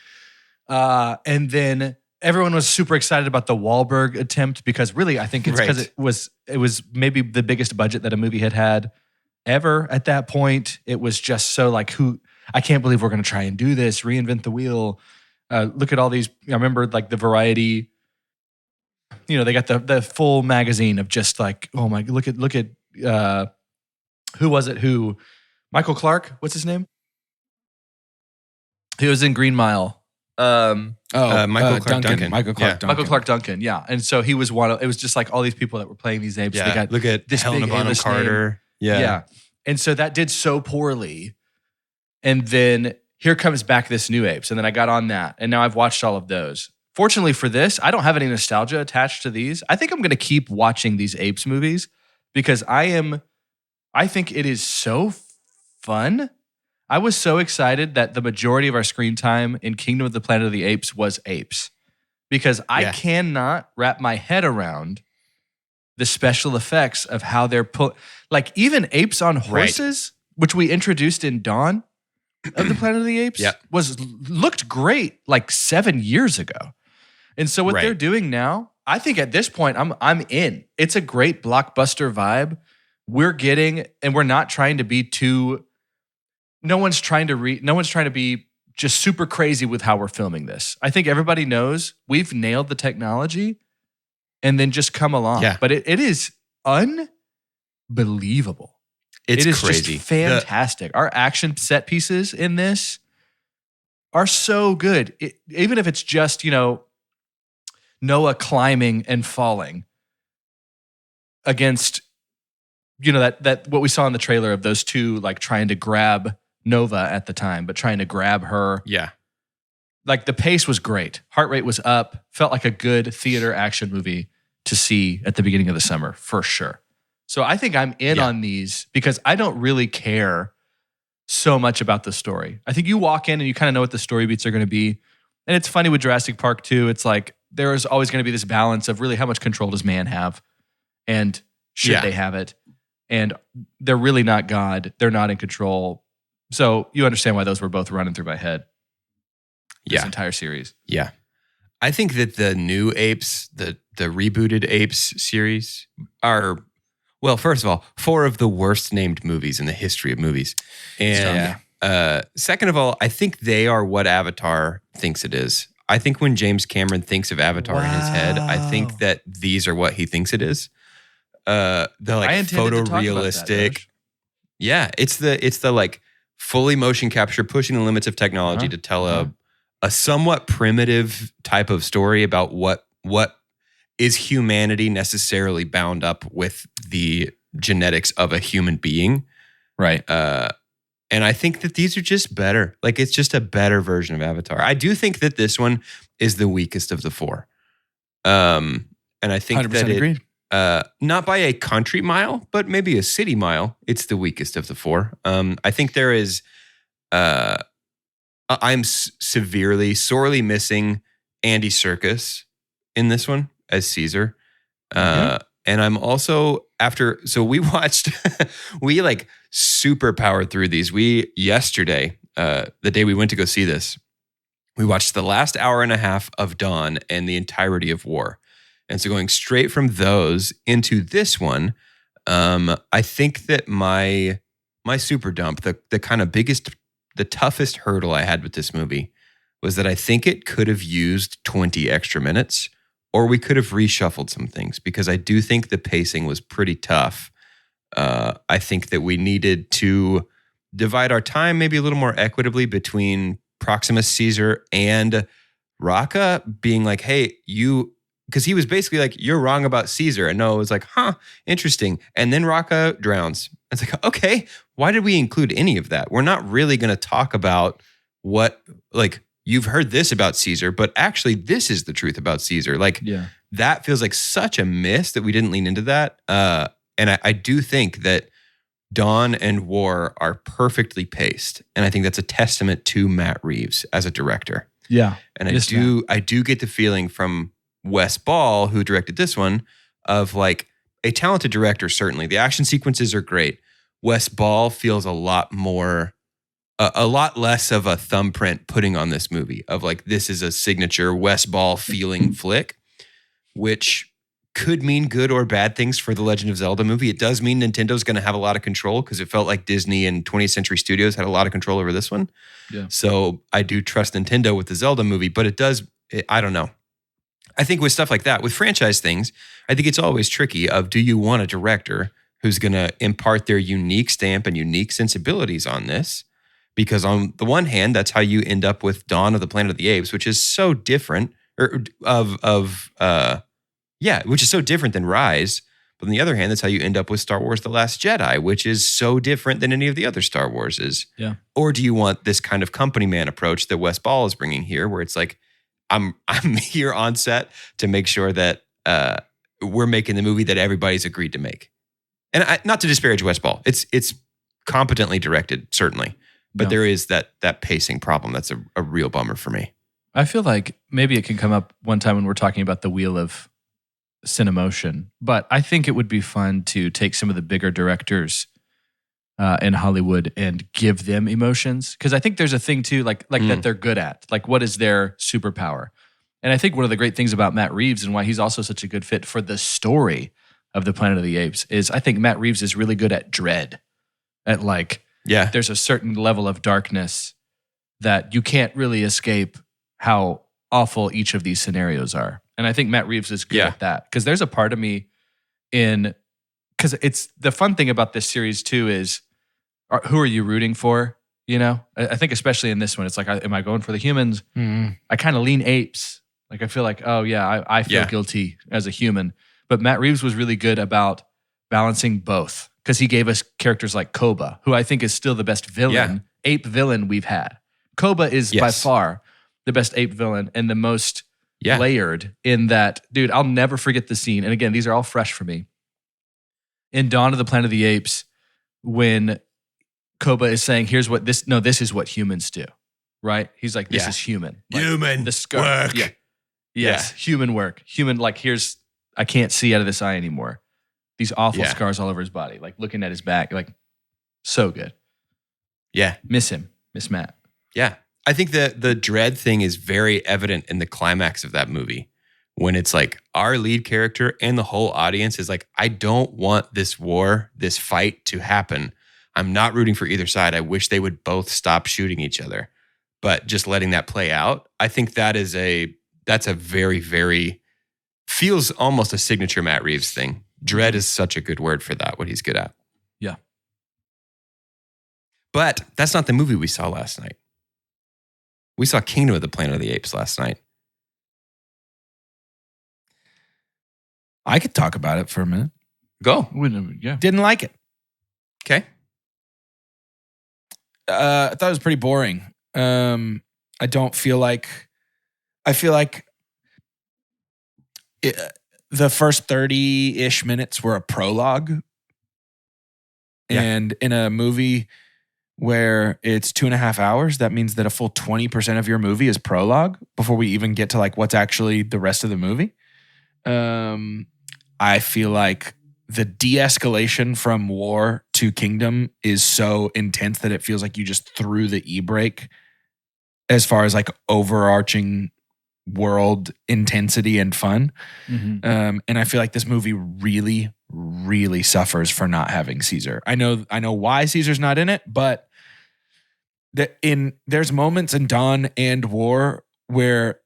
And then everyone was super excited about the Wahlberg attempt because really I think it's because it was maybe the biggest budget that a movie had ever at that point. It was just so like I can't believe we're going to try and do this, reinvent the wheel. Look at all these. I remember like the Variety, you know, they got the full magazine of just like, oh my, look at who was it? Michael Clark, what's his name? He was in Green Mile. Michael Clark Duncan. Michael Clark Duncan, yeah. And so he was it was just like all these people that were playing these apes. Yeah, they got look at this Helena Bonham Carter. Yeah. And so that did so poorly. And then here comes back this new Apes. And then I got on that. And now I've watched all of those. Fortunately for this, I don't have any nostalgia attached to these. I think I'm going to keep watching these Apes movies because I think it is so fun. I was so excited that the majority of our screen time in Kingdom of the Planet of the Apes was apes because I cannot wrap my head around the special effects of how they're like even apes on horses, which we introduced in Dawn of the Planet of the Apes, looked great like 7 years ago. And so what they're doing now, I think at this point I'm in. It's a great blockbuster vibe. We're getting, and we're not trying to be too. No one's trying to be just super crazy with how we're filming this. I think everybody knows we've nailed the technology, and then just come along. Yeah. But it is unbelievable. It is crazy, just fantastic. Our action set pieces in this are so good. Even if it's just Noah climbing and falling against. That what we saw in the trailer of those two like trying to grab Nova at the time, but trying to grab her. Yeah. Like the pace was great. Heart rate was up. Felt like a good theater action movie to see at the beginning of the summer for sure. So I think I'm in on these because I don't really care so much about the story. I think you walk in and you kind of know what the story beats are going to be. And it's funny with Jurassic Park too. It's like there is always going to be this balance of really how much control does man have and should they have it? And they're really not God. They're not in control. So you understand why those were both running through my head. This entire series. Yeah. I think that the new Apes, the rebooted Apes series are, well, first of all, 4 of the worst named movies in the history of movies. And second of all, I think they are what Avatar thinks it is. I think when James Cameron thinks of Avatar in his head, I think that these are what he thinks it is. The like photorealistic. Yeah, it's the like fully motion capture, pushing the limits of technology to tell a somewhat primitive type of story about what is humanity necessarily bound up with the genetics of a human being. Right. And I think that these are just better. Like, it's just a better version of Avatar. I do think that this one is the weakest of the four. And I think 100% that agreed. Not by a country mile, but maybe a city mile, it's the weakest of the four. I think there is, I'm sorely missing Andy Serkis in this one as Caesar. And I'm also so we watched, we like super powered through these. We yesterday, the day we went to go see this, we watched the last hour and a half of Dawn and the entirety of War. And so going straight from those into this one, I think that my super dump, the kind of the toughest hurdle I had with this movie was that I think it could have used 20 extra minutes, or we could have reshuffled some things, because I do think the pacing was pretty tough. I think that we needed to divide our time maybe a little more equitably between Proximus Caesar and Raka being like, hey, because he was basically like, you're wrong about Caesar. And Noah was like, interesting. And then Raka drowns. It's like, okay, why did we include any of that? We're not really going to talk about what, like, you've heard this about Caesar, but actually this is the truth about Caesar. Like, that feels like such a miss that we didn't lean into that. And I do think that Dawn and War are perfectly paced. And I think that's a testament to Matt Reeves as a director. Yeah. And I do get the feeling from Wes Ball, who directed this one, of like a talented director, certainly. The action sequences are great. Wes Ball feels a lot less of a thumbprint putting on this movie of like, this is a signature Wes Ball feeling flick, which could mean good or bad things for the Legend of Zelda movie. It does mean Nintendo's going to have a lot of control, because it felt like Disney and 20th Century Studios had a lot of control over this one. Yeah. So I do trust Nintendo with the Zelda movie, but I don't know. I think with stuff like that, with franchise things, I think it's always tricky of, do you want a director who's going to impart their unique stamp and unique sensibilities on this? Because on the one hand, that's how you end up with Dawn of the Planet of the Apes, which is so different, which is so different than Rise. But on the other hand, that's how you end up with Star Wars The Last Jedi, which is so different than any of the other Star Warses. Yeah. Or do you want this kind of company man approach that Wes Ball is bringing here, where it's like, I'm here on set to make sure that we're making the movie that everybody's agreed to make. And not to disparage Wes Ball. It's competently directed, certainly. But there is that pacing problem. That's a real bummer for me. I feel like maybe it can come up one time when we're talking about the wheel of Cinemotion. But I think it would be fun to take some of the bigger directors in Hollywood and give them emotions. Because I think there's a thing too, like that they're good at. Like, what is their superpower? And I think one of the great things about Matt Reeves and why he's also such a good fit for the story of the Planet of the Apes is I think Matt Reeves is really good at dread. At like, there's a certain level of darkness that you can't really escape how awful each of these scenarios are. And I think Matt Reeves is good at that. Because there's a part of me because it's the fun thing about this series too is, who are you rooting for? You know, I think especially in this one, it's like, am I going for the humans? Mm-hmm. I kind of lean apes. Like, I feel like, I feel guilty as a human. But Matt Reeves was really good about balancing both, because he gave us characters like Koba, who I think is still the best villain, ape villain we've had. Koba is by far the best ape villain and the most layered in that. Dude, I'll never forget the scene. And again, these are all fresh for me. In Dawn of the Planet of the Apes, when Koba is saying, this is what humans do, right? He's like, this is human. Like, human work. Yeah. Yes, human work. Human, like, I can't see out of this eye anymore. These awful scars all over his body, like looking at his back, like, so good. Yeah. Miss Matt. Yeah. I think the dread thing is very evident in the climax of that movie, when it's like our lead character and the whole audience is like, I don't want this war, this fight to happen. I'm not rooting for either side. I wish they would both stop shooting each other. but just letting that play out, I think that's a very, very, feels almost a signature Matt Reeves thing. Dread is such a good word for that, what he's good at. Yeah. But that's not the movie we saw last night. We saw Kingdom of the Planet of the Apes last night. I could talk about it for a minute. Go. Yeah. Didn't like it. Okay. I thought it was pretty boring. I don't feel like. I feel like the first 30-ish minutes were a prologue. Yeah. And in a movie where it's 2.5 hours, that means that a full 20% of your movie is prologue before we even get to like what's actually the rest of the movie. I feel like the de-escalation from war to kingdom is so intense that it feels like you just threw the e-brake as far as like overarching world intensity and fun. Mm-hmm. And I feel like this movie really, really suffers for not having Caesar. I know why Caesar's not in it, but there's moments in Dawn and War where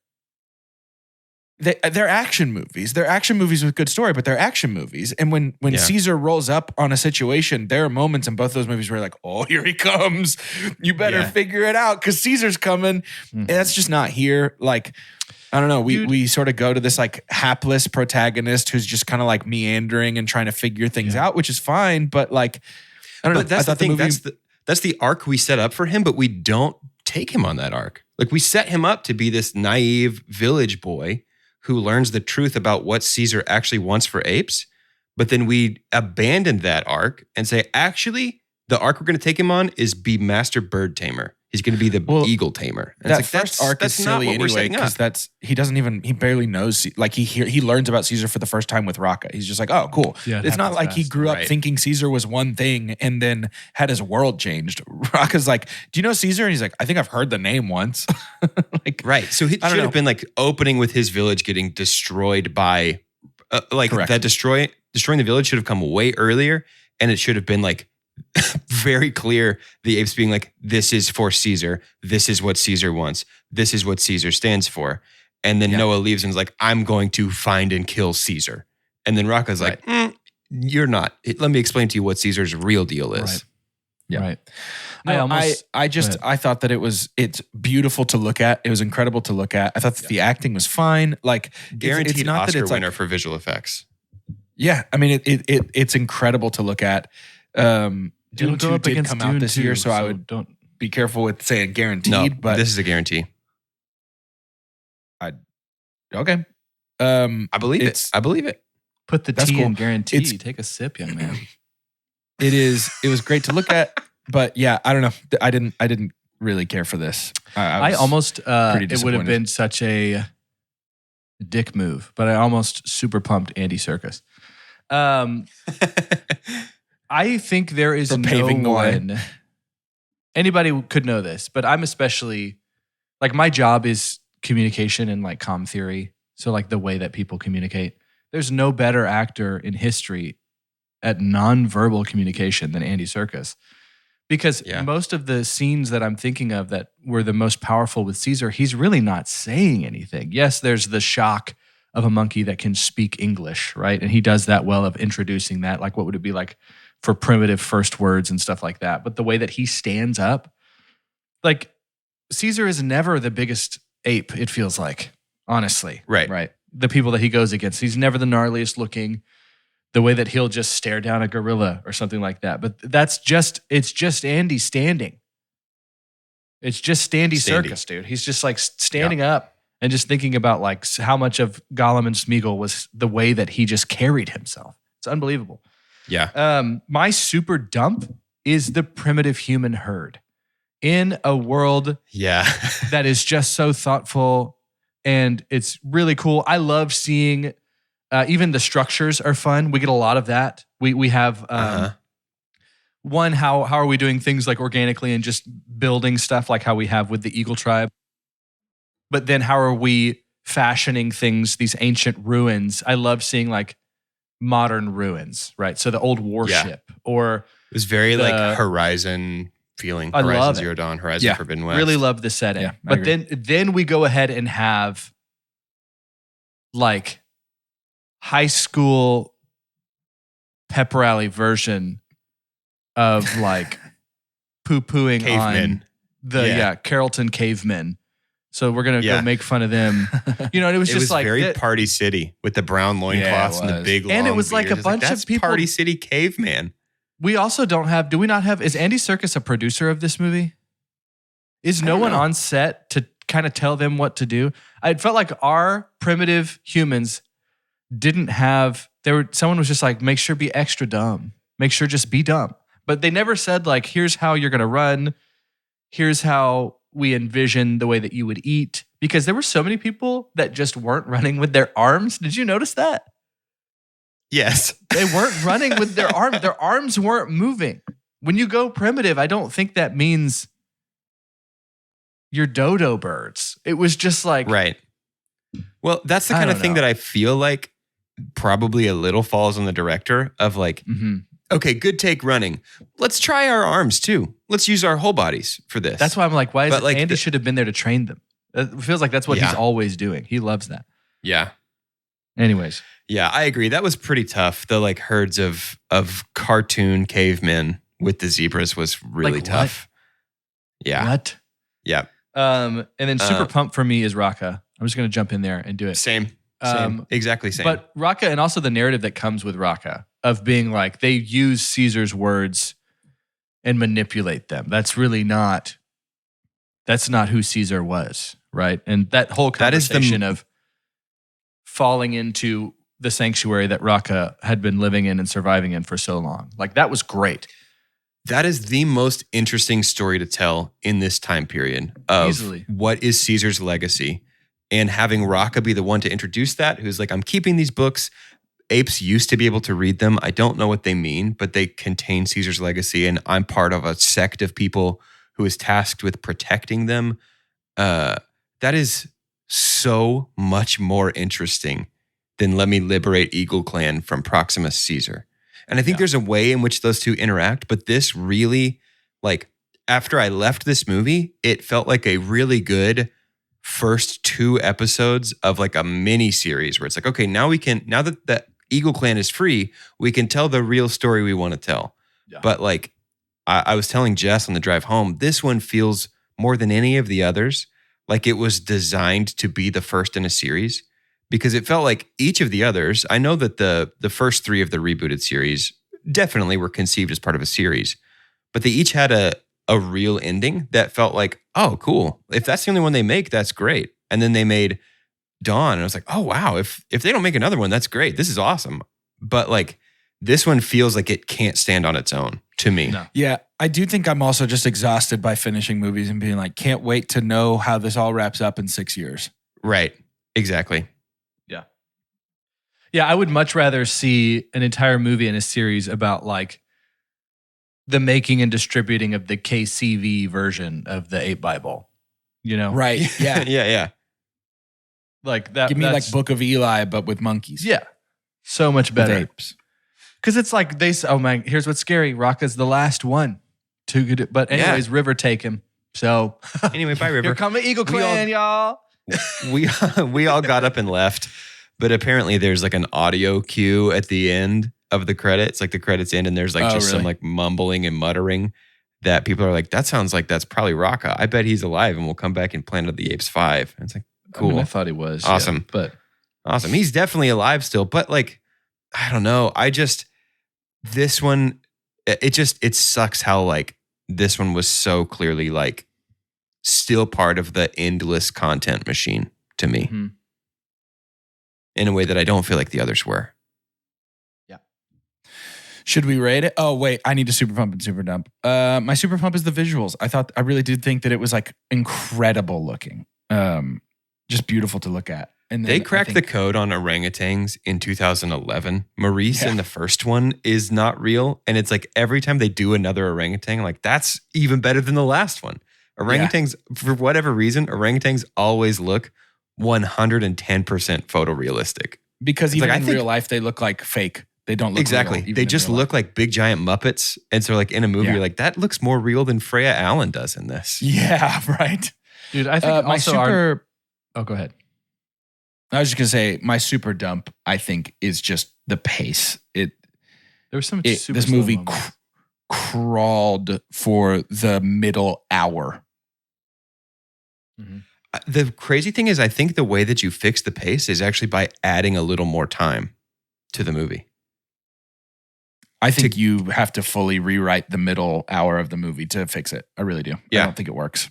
they're action movies. They're action movies with good story, but they're action movies. And when Caesar rolls up on a situation, there are moments in both those movies where you're like, oh, here he comes. You better figure it out because Caesar's coming. Mm-hmm. And that's just not here. Like, I don't know. We sort of go to this like hapless protagonist who's just kind of like meandering and trying to figure things out, which is fine. But like, I don't know. That's the thing. That's the arc we set up for him, but we don't take him on that arc. Like we set him up to be this naive village boy who learns the truth about what Caesar actually wants for apes. But then we abandon that arc and say, actually, the arc we're going to take him on is be master bird tamer. He's going to be the eagle tamer. And that first arc is silly anyway because he barely knows. Like he learns about Caesar for the first time with Raka. He's just like, oh, cool. Yeah, it's not like he grew up thinking Caesar was one thing and then had his world changed. Raka's like, do you know Caesar? And he's like, I think I've heard the name once. Like, right. So he should have been like opening with his village getting destroyed by that destroying the village should have come way earlier, and it should have been like very clear, the apes being like, this is for Caesar. This is what Caesar wants. This is what Caesar stands for. And then Noah leaves and is like, I'm going to find and kill Caesar. And then Raka's like, you're not. Let me explain to you what Caesar's real deal is. Right. Yeah. Right. No, I thought that it's beautiful to look at. It was incredible to look at. I thought that the acting was fine. Like guaranteed it's not Oscar that it's winner like, for visual effects. Yeah. I mean, it's incredible to look at. Dune 2 did come out this year, so I would don't be careful with saying guaranteed. No, but this is a guarantee. Okay. I believe it. I believe it. Put the T in guarantee. Take a sip, young man. It was great to look at, but yeah, I don't know. I didn't really care for this. I almost it would have been such a dick move, but I almost super pumped Andy Serkis. I think there is no one. Anybody could know this, but I'm especially like my job is communication and like comm theory. So like the way that people communicate. There's no better actor in history at nonverbal communication than Andy Serkis. Because most of the scenes that I'm thinking of that were the most powerful with Caesar, he's really not saying anything. Yes, there's the shock of a monkey that can speak English, right? And he does that well of introducing that. Like what would it be like for primitive first words and stuff like that. But the way that he stands up, like Caesar is never the biggest ape, it feels like, honestly. Right. The people that he goes against, he's never the gnarliest looking, the way that he'll just stare down a gorilla or something like that. But it's just Andy standing. It's just Standy Serkis, dude. He's just like standing up and just thinking about like how much of Gollum and Smeagol was the way that he just carried himself. It's unbelievable. Yeah. My super dump is the primitive human herd in a world that is just so thoughtful and it's really cool. I love seeing even the structures are fun. We get a lot of that. We have one, how are we doing things like organically and just building stuff like how we have with the Eagle tribe? But then how are we fashioning things, these ancient ruins? I love seeing like modern ruins, right? So the old warship or it was very like Horizon feeling. I Horizon love Zero Dawn, Horizon Forbidden West. Really love the setting. Yeah, but then we go ahead and have like high school pep rally version of like poo-pooing Cavemen. on the Carrollton cavemen. So we're gonna go make fun of them. You know, and it was just like very Party City with the brown loincloths and the big long and it was like beards. a bunch of people. Party City caveman. We also don't have. Do we not have? Is Andy Serkis a producer of this movie? Is no one on set to kind of tell them what to do? I felt like our primitive humans didn't have. Someone was just like, make sure be extra dumb. Make sure just be dumb. But they never said like, here's how you're gonna run. Here's how we envision the way that you would eat. Because there were so many people that just weren't running with their arms. Did you notice that? Yes. They weren't running with their arms. Their arms weren't moving. When you go primitive, I don't think that means you're dodo birds. It was just like... Right. Well, that's the kind of thing that I feel like probably a little falls on the director of like, okay, good take running. Let's try our arms too. Let's use our whole bodies for this. That's why I'm like, why is it Andy should have been there to train them? It feels like that's what he's always doing. He loves that. Yeah. Anyways. Yeah, I agree. That was pretty tough. The like herds of cartoon cavemen with the zebras was really tough. Yeah. What? Yeah. And then super pumped for me is Raka. I'm just going to jump in there and do it. Same. Exactly same. But Raka, and also the narrative that comes with Raka of being like, they use Caesar's words and manipulate them. That's not who Caesar was, right? And that whole conversation of falling into the sanctuary that Raka had been living in and surviving in for so long. Like, that was great. That is the most interesting story to tell in this time period of what is Caesar's legacy, and having Raka be the one to introduce that, who's like, I'm keeping these books. Apes used to be able to read them. I don't know what they mean, but they contain Caesar's legacy, and I'm part of a sect of people who is tasked with protecting them. That is so much more interesting than let me liberate Eagle Clan from Proximus Caesar. And I think there's a way in which those two interact, but this really, like, after I left this movie, it felt like a really good first 2 episodes of like a mini series where it's like, okay, now that the Eagle Clan is free, we can tell the real story we want to tell. Yeah. But like, I was telling Jess on the drive home, this one feels more than any of the others like it was designed to be the first in a series, because it felt like each of the others, I know that the first 3 of the rebooted series definitely were conceived as part of a series, but they each had a real ending that felt like, oh, cool. If that's the only one they make, that's great. And then they made Dawn, and I was like, oh, wow. If they don't make another one, that's great. This is awesome. But like, this one feels like it can't stand on its own to me. No. Yeah, I do think I'm also just exhausted by finishing movies and being like, can't wait to know how this all wraps up in 6 years. Right. Exactly. Yeah. Yeah, I would much rather see an entire movie in a series about like the making and distributing of the KCV version of the Ape Bible. You know? Right. Yeah. Yeah. Like that. Give me like Book of Eli, but with monkeys. Yeah. So much better. With apes. Because it's like oh man, here's what's scary. Raka's the last one to get it. But anyways, River take him. So anyway, bye River. Here come the Eagle Clan, y'all. We all got up and left, but apparently there's like an audio cue at the end of the credits. Like the credits end, and there's like some like mumbling and muttering that people are like, that sounds like that's probably Raka. I bet he's alive, and we'll come back in Planet of the Apes 5. And it's like, cool. I mean, I thought he was awesome, but awesome. He's definitely alive still, but like, I don't know. This one, it sucks how like this one was so clearly like still part of the endless content machine to me in a way that I don't feel like the others were. Yeah. Should we rate it? Oh, wait, I need to super pump and super dump. My super pump is the visuals. I really did think that it was like incredible looking. Just beautiful to look at. And they cracked the code on orangutans in 2011. Maurice in the first one is not real. And it's like every time they do another orangutan, I'm like, that's even better than the last one. Orangutans, for whatever reason, orangutans always look 110% photorealistic. Because even in real life, they look like fake. They don't look exactly. real, even they in just real look life. like big giant Muppets. And so like in a movie, you're like, that looks more real than Freya Allen does in this. Yeah, right. Dude, I think my also super. Oh, go ahead. I was just gonna say my super dump. I think is just the pace. There was so much super this slow movie moments. crawled for the middle hour. Mm-hmm. The crazy thing is, I think the way that you fix the pace is actually by adding a little more time to the movie. I think you have to fully rewrite the middle hour of the movie to fix it. I really do. Yeah. I don't think it works.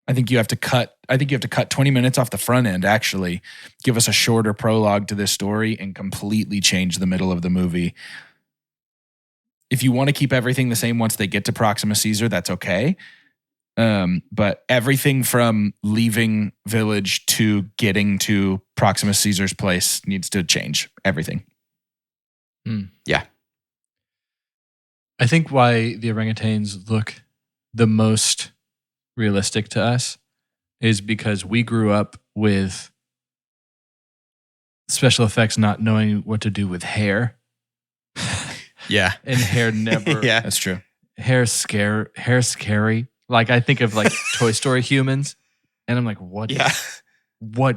I think you have to cut 20 minutes off the front end, actually, give us a shorter prologue to this story and completely change the middle of the movie. If you want to keep everything the same once they get to Proxima Caesar, that's okay. But everything from leaving village to getting to Proxima Caesar's place needs to change. Everything. Yeah. I think why the orangutans look the most realistic to us is because we grew up with special effects not knowing what to do with hair. Yeah. And hair never. Yeah. That's true. Hair's scary. Like I think of like Toy Story humans, and I'm like, what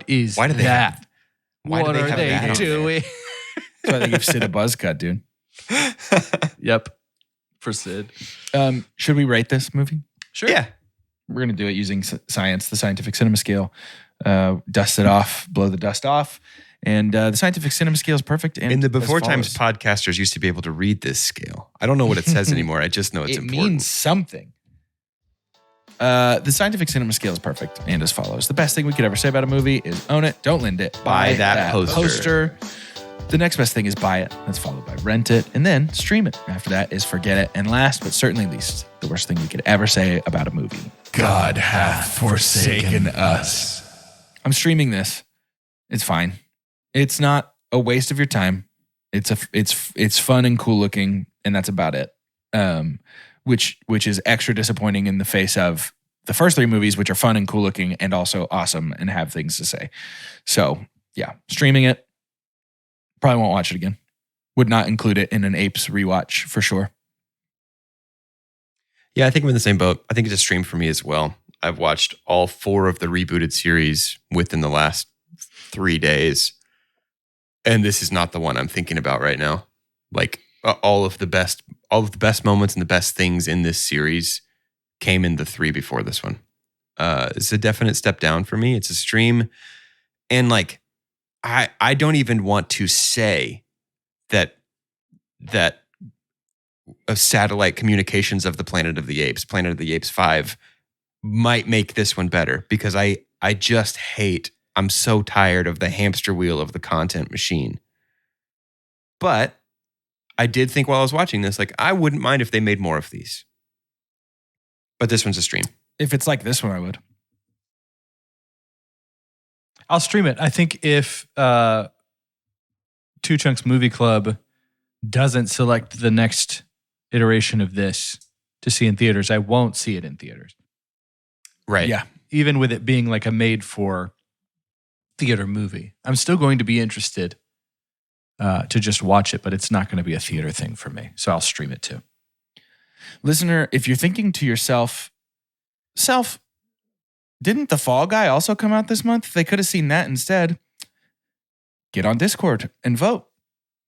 is Why do they that? have- why do what they are have they that on there? doing? So I think you've Sid a buzz cut, dude. Yep. For Sid. Should we rate this movie? Sure. Yeah. We're going to do it using science, the scientific cinema scale. Dust it off, blow the dust off. And the scientific cinema scale is perfect. And In the as before times, follows. podcasters used to be able to read this scale. I don't know what it says anymore. I just know it's it important. means something. The scientific cinema scale is perfect and as follows. The best thing we could ever say about a movie is own it, don't lend it. Buy that poster. The next best thing is buy it. That's followed by rent it and then stream it. After that is forget it. And last but certainly least, the worst thing we could ever say about a movie. God hath forsaken us. I'm streaming this. It's fine. It's not a waste of your time. It's fun and cool looking, and that's about it. Which is extra disappointing in the face of the first three movies, which are fun and cool looking and also awesome and have things to say. So yeah, streaming it. Probably won't watch it again. Would not include it in an Apes rewatch for sure. Yeah, I think I'm in the same boat. I think it's a stream for me as well. I've watched all 4 of the rebooted series within the last 3 days. And this is not the one I'm thinking about right now. Like all of the best moments and the best things in this series came in the 3 before this one. It's a definite step down for me. It's a stream. And like, I don't even want to say that satellite communications of the Planet of the Apes 5 might make this one better because I just hate, I'm so tired of the hamster wheel of the content machine. But I did think while I was watching this, like, I wouldn't mind if they made more of these. But this one's a stream. If it's like this one, I would. I'll stream it. I think if Two Chunks Movie Club doesn't select the next iteration of this to see in theaters, I won't see it in theaters. Right. Yeah. Even with it being like a made for theater movie, I'm still going to be interested to just watch it, but it's not going to be a theater thing for me. So I'll stream it too. Listener, if you're thinking to yourself, didn't The Fall Guy also come out this month? They could have seen that instead. Get on Discord and vote.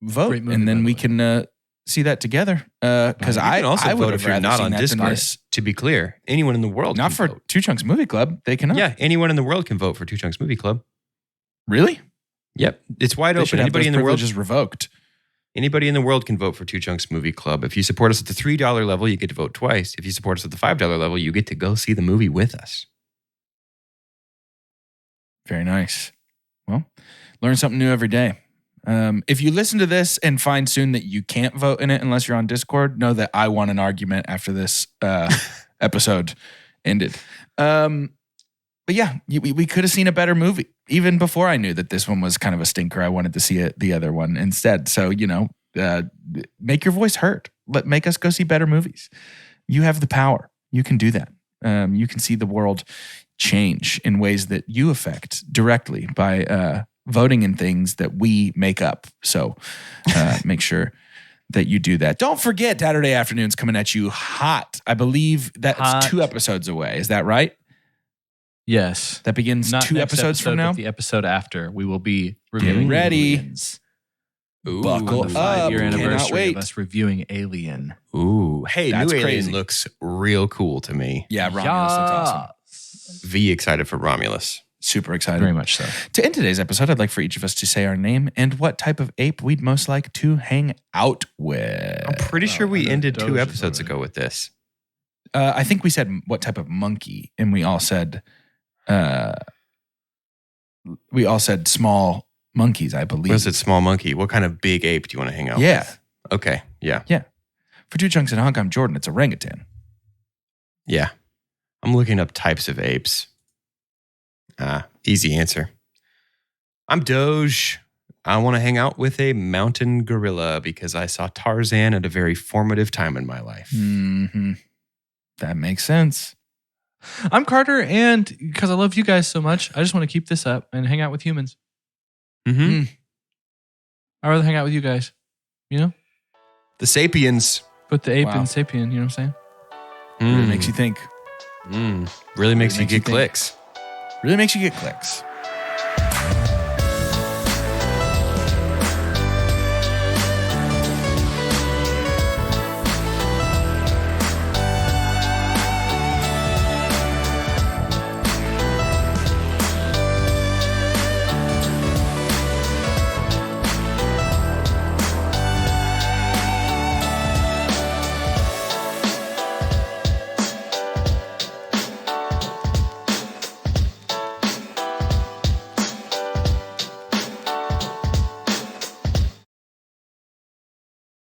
Great movie, and by then the we way. can see that together. Because You I can also I would vote have if you're rather not seen on that than Discord. this. To be clear, anyone in the world Not can for vote. Two Chunks Movie Club. They cannot. Yeah, anyone in the world can vote for Two Chunks Movie Club. Really? Yep, it's wide They open. should have Anybody those in the world, privileges revoked. anybody in the world can vote for Two Chunks Movie Club. If you support us at the $3 level, you get to vote twice. If you support us at the $5 level, you get to go see the movie with us. Very nice. Well, learn something new every day. If you listen to this and find soon that you can't vote in it unless you're on Discord, know that I won an argument after this episode ended. But yeah, we could have seen a better movie. Even before I knew that this one was kind of a stinker, I wanted to see the other one instead. So, make your voice heard. Make us go see better movies. You have the power. You can do that. You can see the world change in ways that you affect directly by voting in things that we make up. So make sure that you do that. Don't forget, Saturday afternoon's coming at you hot. I believe that's 2 episodes away. Is that right? Yes. That begins Not 2 next episodes from now? But the episode after, we will be reviewing ready. Aliens. Ooh, Buckle The up. 5-year Cannot anniversary wait. of us reviewing Alien. Ooh. Hey, That's new crazy. Alien looks real cool to me. Yeah, Romulus looks awesome. V excited for Romulus. Super excited. Very much so. To end today's episode, I'd like for each of us to say our name and what type of ape we'd most like to hang out with. I'm pretty sure we ended 2 Doge episodes already. ago with this. I think we said what type of monkey, and we all said small monkeys, I believe. Was it small monkey? What kind of big ape do you want to hang out Yeah. with? Okay. Yeah. For 2 Chunks and a Hunk, I'm Jordan. It's orangutan. Yeah. I'm looking up types of apes. Easy answer. I'm Doge. I want to hang out with a mountain gorilla because I saw Tarzan at a very formative time in my life. Mm-hmm. That makes sense. I'm Carter, and because I love you guys so much, I just want to keep this up and hang out with humans. Mm-hmm. I'd rather hang out with you guys. You know? The Sapiens. Put the ape Wow. in sapien, you know what I'm saying? Really makes you think. Really makes you get think. clicks. Really makes you get clicks.